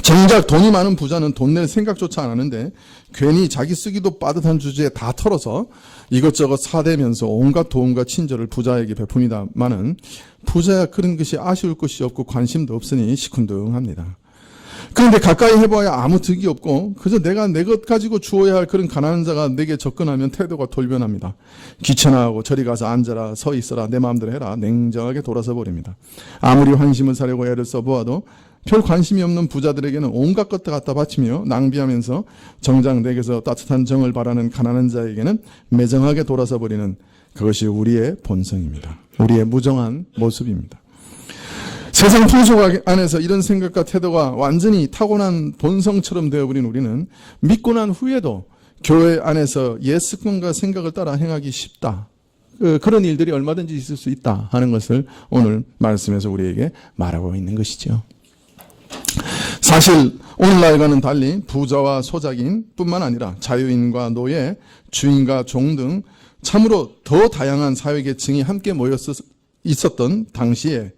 정작 돈이 많은 부자는 돈 낼 생각조차 안 하는데 괜히 자기 쓰기도 빠듯한 주제에 다 털어서 이것저것 사대면서 온갖 도움과 친절을 부자에게 베풉니다마는 부자야 그런 것이 아쉬울 것이 없고 관심도 없으니 시큰둥합니다. 그런데 가까이 해봐야 아무 득이 없고 그저 내가 내 것 가지고 주어야 할 그런 가난한 자가 내게 접근하면 태도가 돌변합니다. 귀찮아하고 저리 가서 앉아라, 서 있어라, 내 마음대로 해라 냉정하게 돌아서 버립니다. 아무리 환심을 사려고 애를 써보아도 별 관심이 없는 부자들에게는 온갖 것들 갖다 바치며 낭비하면서 정작 내게서 따뜻한 정을 바라는 가난한 자에게는 매정하게 돌아서 버리는 그것이 우리의 본성입니다. 우리의 무정한 모습입니다. 세상 풍속 안에서 이런 생각과 태도가 완전히 타고난 본성처럼 되어버린 우리는 믿고 난 후에도 교회 안에서 옛 습관과 생각을 따라 행하기 쉽다. 그런 일들이 얼마든지 있을 수 있다 하는 것을 오늘 말씀에서 우리에게 말하고 있는 것이죠. 사실 오늘날과는 달리 부자와 소작인 뿐만 아니라 자유인과 노예, 주인과 종 등 참으로 더 다양한 사회계층이 함께 모여 있었던 당시에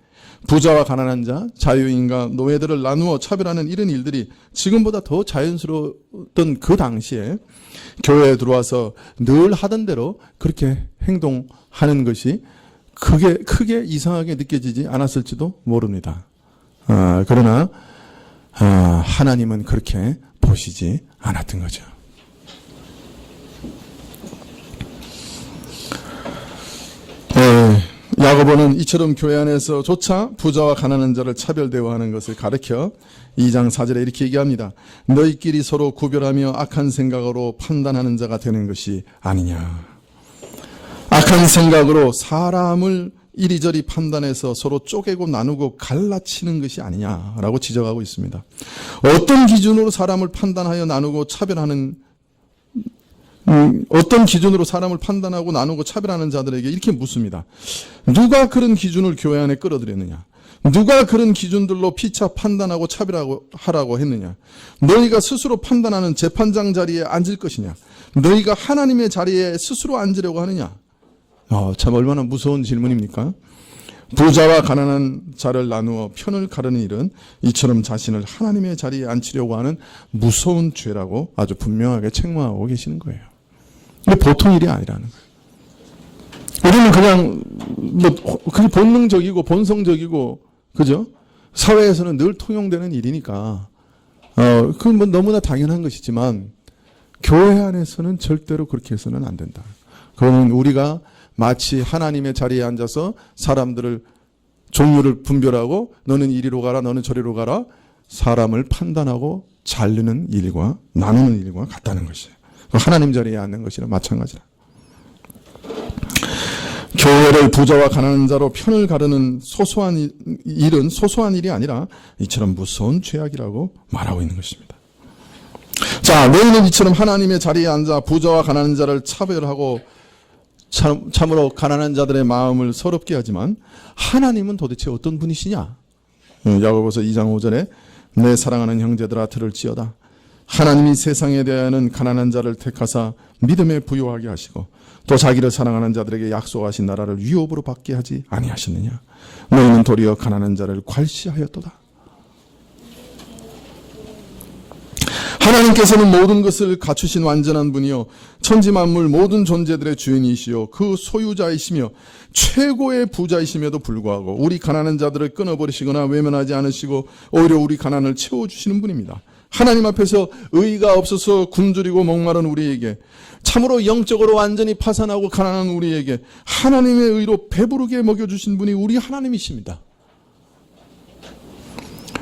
부자와 가난한 자, 자유인과 노예들을 나누어 차별하는 이런 일들이 지금보다 더 자연스러웠던 그 당시에 교회에 들어와서 늘 하던 대로 그렇게 행동하는 것이 크게 이상하게 느껴지지 않았을지도 모릅니다. 그러나 하나님은 그렇게 보시지 않았던 거죠. 야고보는 이처럼 교회 안에서조차 부자와 가난한 자를 차별 대우하는 것을 가르쳐 2장 4절에 이렇게 얘기합니다. 너희끼리 서로 구별하며 악한 생각으로 판단하는 자가 되는 것이 아니냐. 악한 생각으로 사람을 이리저리 판단해서 서로 쪼개고 나누고 갈라치는 것이 아니냐라고 지적하고 있습니다. 어떤 기준으로 사람을 판단하여 나누고 차별하는 어떤 기준으로 사람을 판단하고 나누고 차별하는 자들에게 이렇게 묻습니다. 누가 그런 기준을 교회 안에 끌어들였느냐? 누가 그런 기준들로 피차 판단하고 차별하라고 했느냐? 너희가 스스로 판단하는 재판장 자리에 앉을 것이냐? 너희가 하나님의 자리에 스스로 앉으려고 하느냐? 참 얼마나 무서운 질문입니까? 부자와 가난한 자를 나누어 편을 가르는 일은 이처럼 자신을 하나님의 자리에 앉히려고 하는 무서운 죄라고 아주 분명하게 책망하고 계시는 거예요. 이게 보통 일이 아니라는 거예요. 우리는 그냥 그게 본능적이고 본성적이고 그죠? 사회에서는 늘 통용되는 일이니까 그건 너무나 당연한 것이지만 교회 안에서는 절대로 그렇게 해서는 안 된다. 그거는 우리가 마치 하나님의 자리에 앉아서 사람들을 종류를 분별하고 너는 이리로 가라 너는 저리로 가라 사람을 판단하고 자르는 일과 나누는 일과 같다는 것이에요. 하나님 자리에 앉는 것이나 마찬가지라. 교회를 부자와 가난한 자로 편을 가르는 소소한 일은 소소한 일이 아니라 이처럼 무서운 죄악이라고 말하고 있는 것입니다. 자, 너희는 이처럼 하나님의 자리에 앉아 부자와 가난한 자를 차별하고 참으로 가난한 자들의 마음을 서럽게 하지만 하나님은 도대체 어떤 분이시냐? 야고보서 2장 5절에 내 사랑하는 형제들아 들을지어다. 하나님이 세상에 대하여는 가난한 자를 택하사 믿음에 부요하게 하시고 또 자기를 사랑하는 자들에게 약속하신 나라를 위협으로 받게 하지 아니하셨느냐? 너희는 도리어 가난한 자를 괄시하였도다. 하나님께서는 모든 것을 갖추신 완전한 분이요 천지만물 모든 존재들의 주인이시요 그 소유자이시며 최고의 부자이심에도 불구하고 우리 가난한 자들을 끊어버리시거나 외면하지 않으시고 오히려 우리 가난을 채워주시는 분입니다. 하나님 앞에서 의의가 없어서 굶주리고 목마른 우리에게 참으로 영적으로 완전히 파산하고 가난한 우리에게 하나님의 의로 배부르게 먹여주신 분이 우리 하나님이십니다.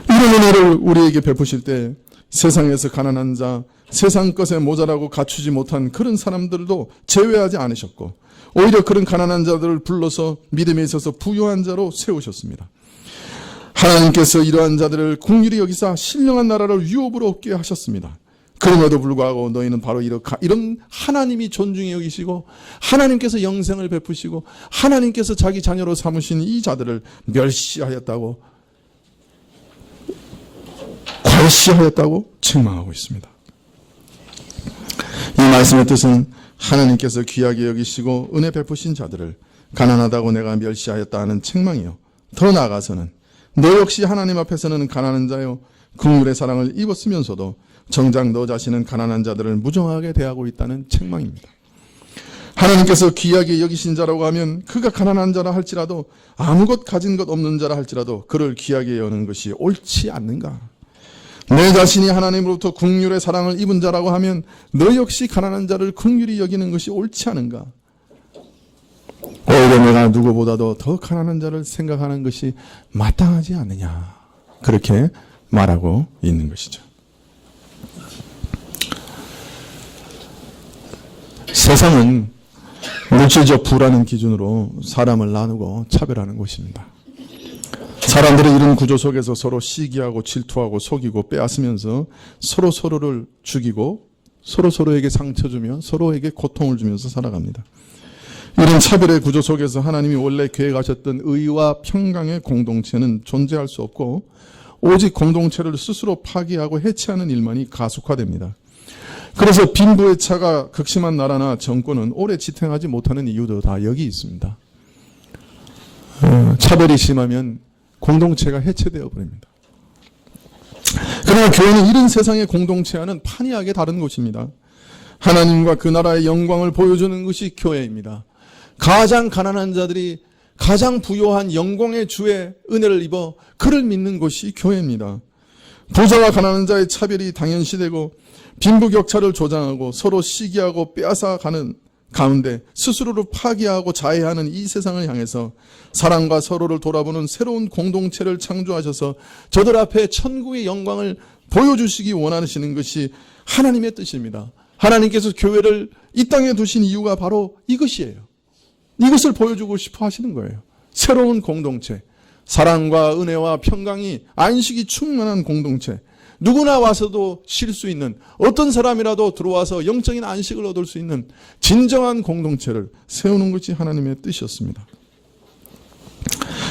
이런 은혜를 우리에게 베푸실 때 세상에서 가난한 자, 세상 것에 모자라고 갖추지 못한 그런 사람들도 제외하지 않으셨고 오히려 그런 가난한 자들을 불러서 믿음에 있어서 부유한 자로 세우셨습니다. 하나님께서 이러한 자들을 긍휼히 여기사 신령한 나라를 유업으로 얻게 하셨습니다. 그럼에도 불구하고 너희는 바로 이런 하나님이 존중히 여기시고 하나님께서 영생을 베푸시고 하나님께서 자기 자녀로 삼으신 이 자들을 멸시하였다고 괄시하였다고 책망하고 있습니다. 이 말씀의 뜻은 하나님께서 귀하게 여기시고 은혜 베푸신 자들을 가난하다고 내가 멸시하였다 하는 책망이요. 더 나아가서는 너 역시 하나님 앞에서는 가난한 자요 긍휼의 사랑을 입었으면서도 정작 너 자신은 가난한 자들을 무정하게 대하고 있다는 책망입니다. 하나님께서 귀하게 여기신 자라고 하면 그가 가난한 자라 할지라도 아무것 가진 것 없는 자라 할지라도 그를 귀하게 여는 것이 옳지 않는가? 내 자신이 하나님으로부터 긍휼의 사랑을 입은 자라고 하면 너 역시 가난한 자를 긍휼히 여기는 것이 옳지 않은가? 오히려 내가 누구보다도 더 가난한 자를 생각하는 것이 마땅하지 않느냐? 그렇게 말하고 있는 것이죠. 세상은 물질적 부라는 기준으로 사람을 나누고 차별하는 곳입니다. 사람들은 이런 구조 속에서 서로 시기하고 질투하고 속이고 빼앗으면서 서로를 죽이고 서로에게 상처 주며 서로에게 고통을 주면서 살아갑니다. 이런 차별의 구조 속에서 하나님이 원래 계획하셨던 의와 평강의 공동체는 존재할 수 없고 오직 공동체를 스스로 파기하고 해체하는 일만이 가속화됩니다. 그래서 빈부애차가 극심한 나라나 정권은 오래 지탱하지 못하는 이유도 다 여기 있습니다. 차별이 심하면 공동체가 해체되어 버립니다. 그러나 교회는 이런 세상의 공동체와는 판이하게 다른 곳입니다. 하나님과 그 나라의 영광을 보여주는 것이 교회입니다. 가장 가난한 자들이 가장 부요한 영광의 주의 은혜를 입어 그를 믿는 것이 교회입니다. 부자와 가난한 자의 차별이 당연시되고 빈부격차를 조장하고 서로 시기하고 빼앗아가는 가운데 스스로를 파괴하고 자해하는 이 세상을 향해서 사랑과 서로를 돌아보는 새로운 공동체를 창조하셔서 저들 앞에 천국의 영광을 보여주시기 원하시는 것이 하나님의 뜻입니다. 하나님께서 교회를 이 땅에 두신 이유가 바로 이것이에요. 이것을 보여주고 싶어 하시는 거예요. 새로운 공동체, 사랑과 은혜와 평강이 안식이 충만한 공동체, 누구나 와서도 쉴 수 있는, 어떤 사람이라도 들어와서 영적인 안식을 얻을 수 있는 진정한 공동체를 세우는 것이 하나님의 뜻이었습니다.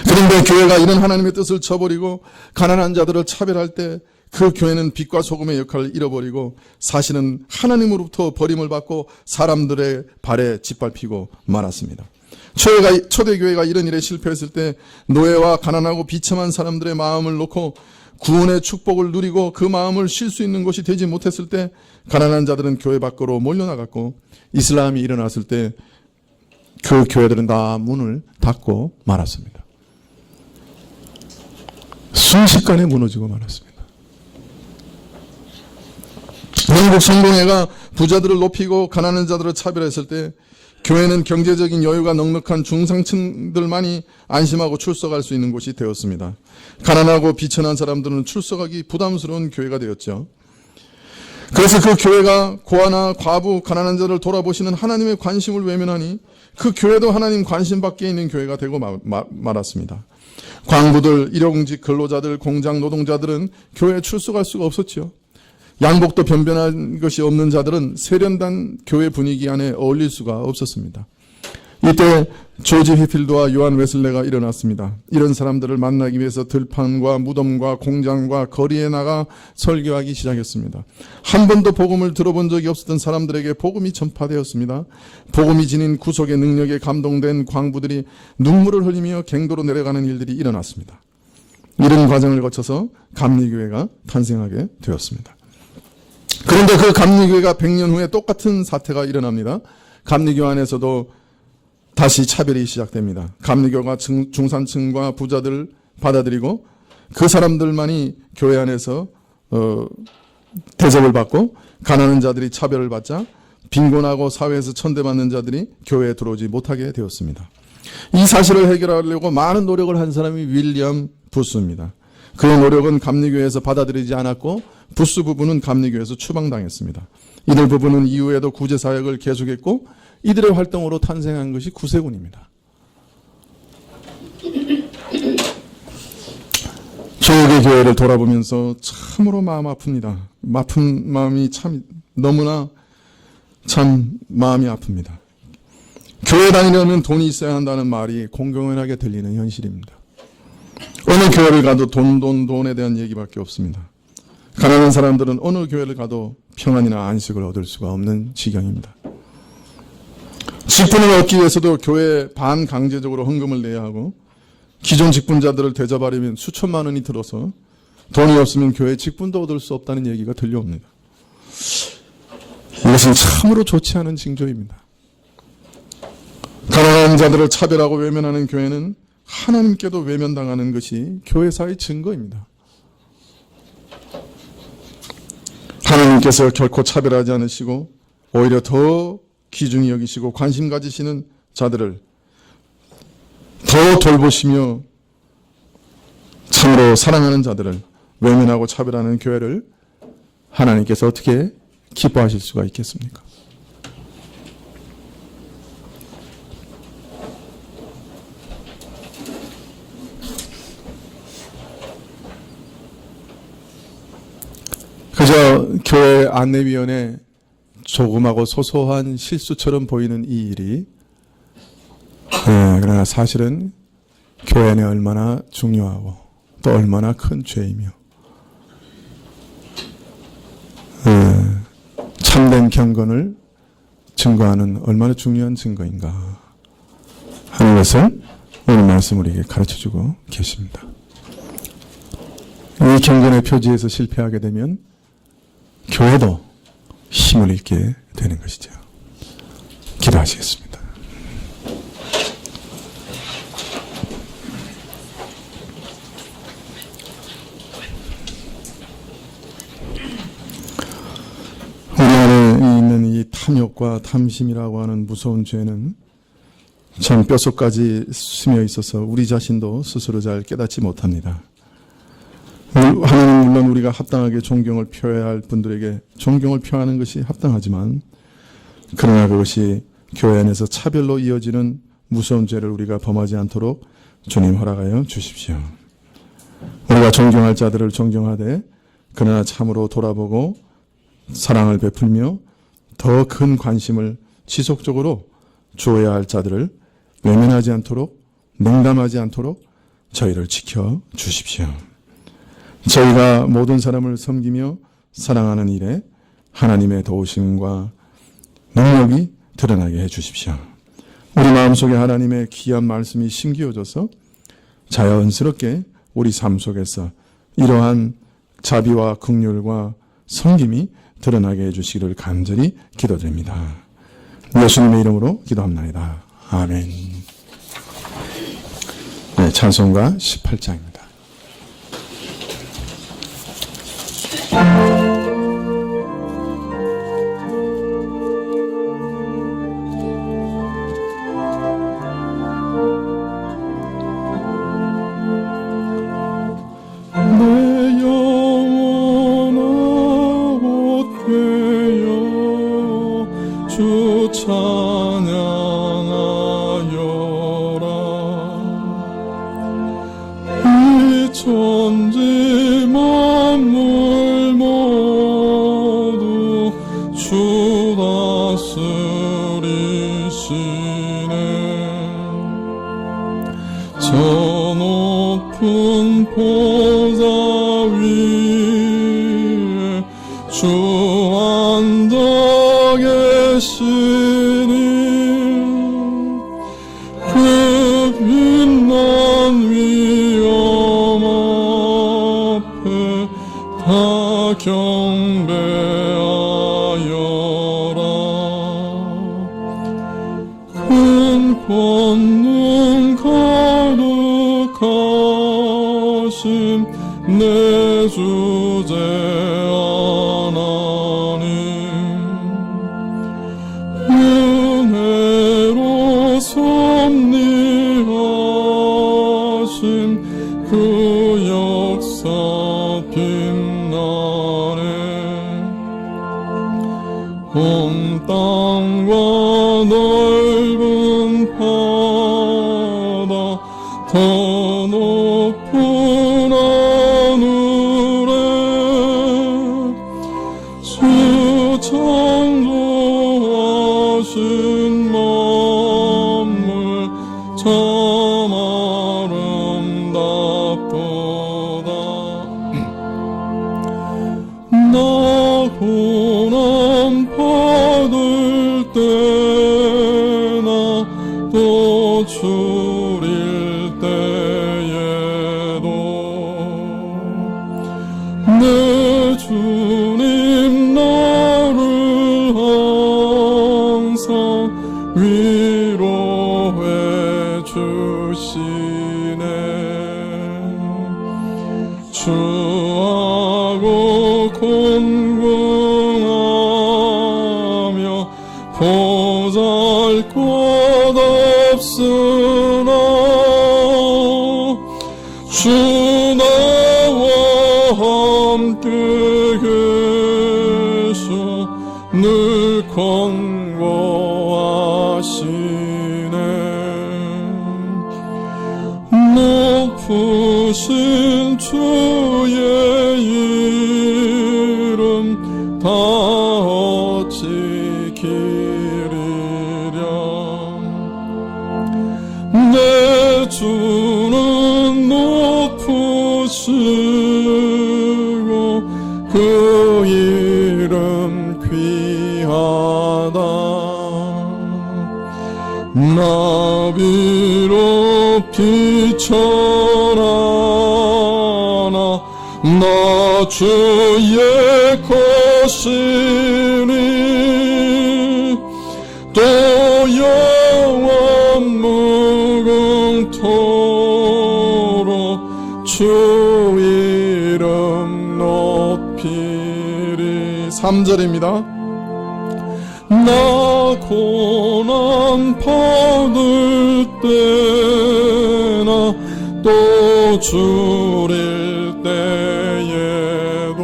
그런데 교회가 이런 하나님의 뜻을 저버리고 가난한 자들을 차별할 때 그 교회는 빛과 소금의 역할을 잃어버리고 사실은 하나님으로부터 버림을 받고 사람들의 발에 짓밟히고 말았습니다. 초대교회가 이런 일에 실패했을 때 노예와 가난하고 비참한 사람들의 마음을 놓고 구원의 축복을 누리고 그 마음을 쉴 수 있는 곳이 되지 못했을 때 가난한 자들은 교회 밖으로 몰려나갔고 이슬람이 일어났을 때 그 교회들은 다 문을 닫고 말았습니다. 순식간에 무너지고 말았습니다. 영국 성공회가 부자들을 높이고 가난한 자들을 차별했을 때 교회는 경제적인 여유가 넉넉한 중상층들만이 안심하고 출석할 수 있는 곳이 되었습니다. 가난하고 비천한 사람들은 출석하기 부담스러운 교회가 되었죠. 그래서 그 교회가 고아나 과부, 가난한 자를 돌아보시는 하나님의 관심을 외면하니 그 교회도 하나님 관심 밖에 있는 교회가 되고 말았습니다. 광부들, 일용직 근로자들, 공장 노동자들은 교회에 출석할 수가 없었죠. 양복도 변변한 것이 없는 자들은 세련된 교회 분위기 안에 어울릴 수가 없었습니다. 이때 조지 휘필드와 요한 웨슬레가 일어났습니다. 이런 사람들을 만나기 위해서 들판과 무덤과 공장과 거리에 나가 설교하기 시작했습니다. 한 번도 복음을 들어본 적이 없었던 사람들에게 복음이 전파되었습니다. 복음이 지닌 구속의 능력에 감동된 광부들이 눈물을 흘리며 갱도로 내려가는 일들이 일어났습니다. 이런 과정을 거쳐서 감리교회가 탄생하게 되었습니다. 그런데 그 감리교회가 100년 후에 똑같은 사태가 일어납니다. 감리교 안에서도 다시 차별이 시작됩니다. 감리교가 중산층과 부자들을 받아들이고 그 사람들만이 교회 안에서 대접을 받고 가난한 자들이 차별을 받자 빈곤하고 사회에서 천대받는 자들이 교회에 들어오지 못하게 되었습니다. 이 사실을 해결하려고 많은 노력을 한 사람이 윌리엄 부스입니다. 그의 노력은 감리교회에서 받아들이지 않았고 부스 부부는 감리교회에서 추방당했습니다. 이들 부부는 이후에도 구제사역을 계속했고 이들의 활동으로 탄생한 것이 구세군입니다. 조국의 교회를 돌아보면서 참으로 마음 아픕니다. 아픈 마음이 참 너무나 참 마음이 아픕니다. 교회 다니려면 돈이 있어야 한다는 말이 공공연하게 들리는 현실입니다. 어느 교회를 가도 돈에 대한 얘기밖에 없습니다. 가난한 사람들은 어느 교회를 가도 평안이나 안식을 얻을 수가 없는 지경입니다. 직분을 얻기 위해서도 교회에 반강제적으로 헌금을 내야 하고 기존 직분자들을 대접하려면 수천만 원이 들어서 돈이 없으면 교회 직분도 얻을 수 없다는 얘기가 들려옵니다. 이것은 참으로 좋지 않은 징조입니다. 가난한 자들을 차별하고 외면하는 교회는 하나님께도 외면당하는 것이 교회사의 증거입니다. 하나님께서 결코 차별하지 않으시고 오히려 더 귀중히 여기시고 관심 가지시는 자들을 더 돌보시며 참으로 사랑하는 자들을 외면하고 차별하는 교회를 하나님께서 어떻게 기뻐하실 수가 있겠습니까? 그저 교회 안내위원회 조그마고 소소한 실수처럼 보이는 이 일이 그러나 사실은 교회 안에 얼마나 중요하고 또 얼마나 큰 죄이며 참된 경건을 증거하는 얼마나 중요한 증거인가 하는 것을 오늘 말씀 우리에게 가르쳐주고 계십니다. 이 경건의 표지에서 실패하게 되면 교회도 힘을 잃게 되는 것이죠. 기도하시겠습니다. 우리 안에 있는 이 탐욕과 탐심이라고 하는 무서운 죄는 참 뼛속까지 스며 있어서 우리 자신도 스스로 잘 깨닫지 못합니다. 하나님, 물론 우리가 합당하게 존경을 표해야 할 분들에게 존경을 표하는 것이 합당하지만, 그러나 그것이 교회 안에서 차별로 이어지는 무서운 죄를 우리가 범하지 않도록 주님 허락하여 주십시오. 우리가 존경할 자들을 존경하되, 그러나 참으로 돌아보고 사랑을 베풀며 더 큰 관심을 지속적으로 주어야 할 자들을 외면하지 않도록, 냉담하지 않도록 저희를 지켜 주십시오. 저희가 모든 사람을 섬기며 사랑하는 일에 하나님의 도우심과 능력이 드러나게 해주십시오. 우리 마음속에 하나님의 귀한 말씀이 심기어져서 자연스럽게 우리 삶 속에서 이러한 자비와 긍휼과 섬김이 드러나게 해주시기를 간절히 기도드립니다. 예수님의 이름으로 기도합나이다. 아멘. 네, 찬송가 18장입니다. 천지 만물 모두 주 다스리시네. 저 높은 보좌 위에 주 앉아 계시니 그 빛난 위엄 앞에 다 경배하여라. 큰 권능 거룩하심 내 주제 하나님, 은혜로 섭리하심 그 역사 빛나네. 온 땅과 넓은 바다 더 높은 하늘에 주 창조하신 만물 참 아름답도다. 나 고난 받을 때나 또 줄일 때에도 내 주님 나를 항상 위로해 주시네. 주하고 공경하며 보잘 것 없으나 주 나와 함께 계셔 늘 권고하시네. 높으신 주의 이름 다 어찌 기리랴. 내 주는 높으시고 그 이름 귀 나비로 비춰나나 나 주의 것이니 또 영원 무궁토록 주 이름 높이리. 3절입니다. 나 고난 받을 때나 또 줄일 때에도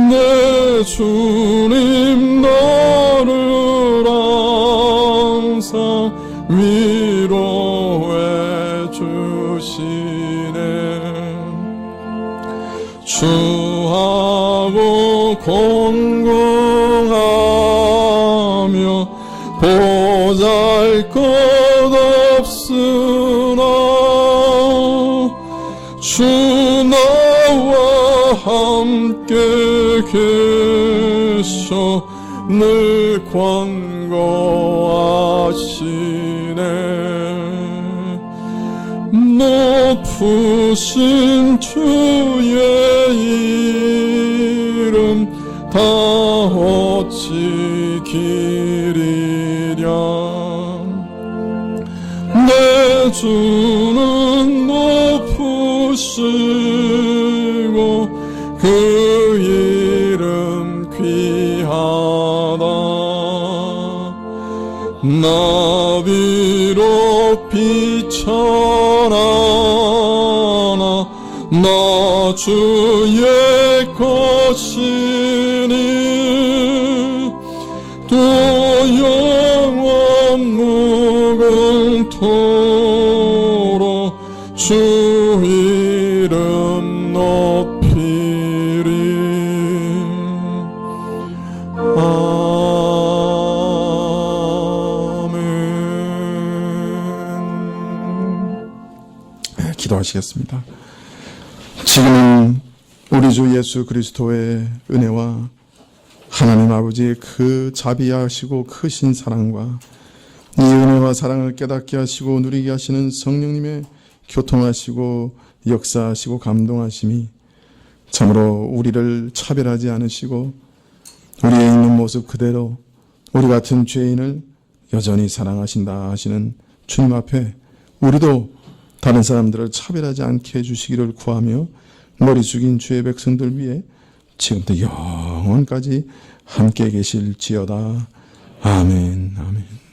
내 주님 나를 항상 위로해 주시네. 주하고 공공하며 보잘 것 없으나 주 나와 함께 계셔 늘 권고하시네. 높으신 주의 이름 다 어찌 기리랴. 내 주는 높으시고 그 이름 귀하다. 나비로 비춰나나 나 주의 것이니 또 영원 무궁토록 주 이름 높이리. 기도하시겠습니다. 지금은 우리 주 예수 그리스도의 은혜와 하나님 아버지의 그 자비하시고 크신 사랑과 이 은혜와 사랑을 깨닫게 하시고 누리게 하시는 성령님의 교통하시고 역사하시고 감동하심이 참으로 우리를 차별하지 않으시고 우리의 있는 모습 그대로 우리 같은 죄인을 여전히 사랑하신다 하시는 주님 앞에 우리도 다른 사람들을 차별하지 않게 해주시기를 구하며 머리 숙인 주의 백성들 위해 지금부터 영원까지 함께 계실지어다. 아멘. 아멘.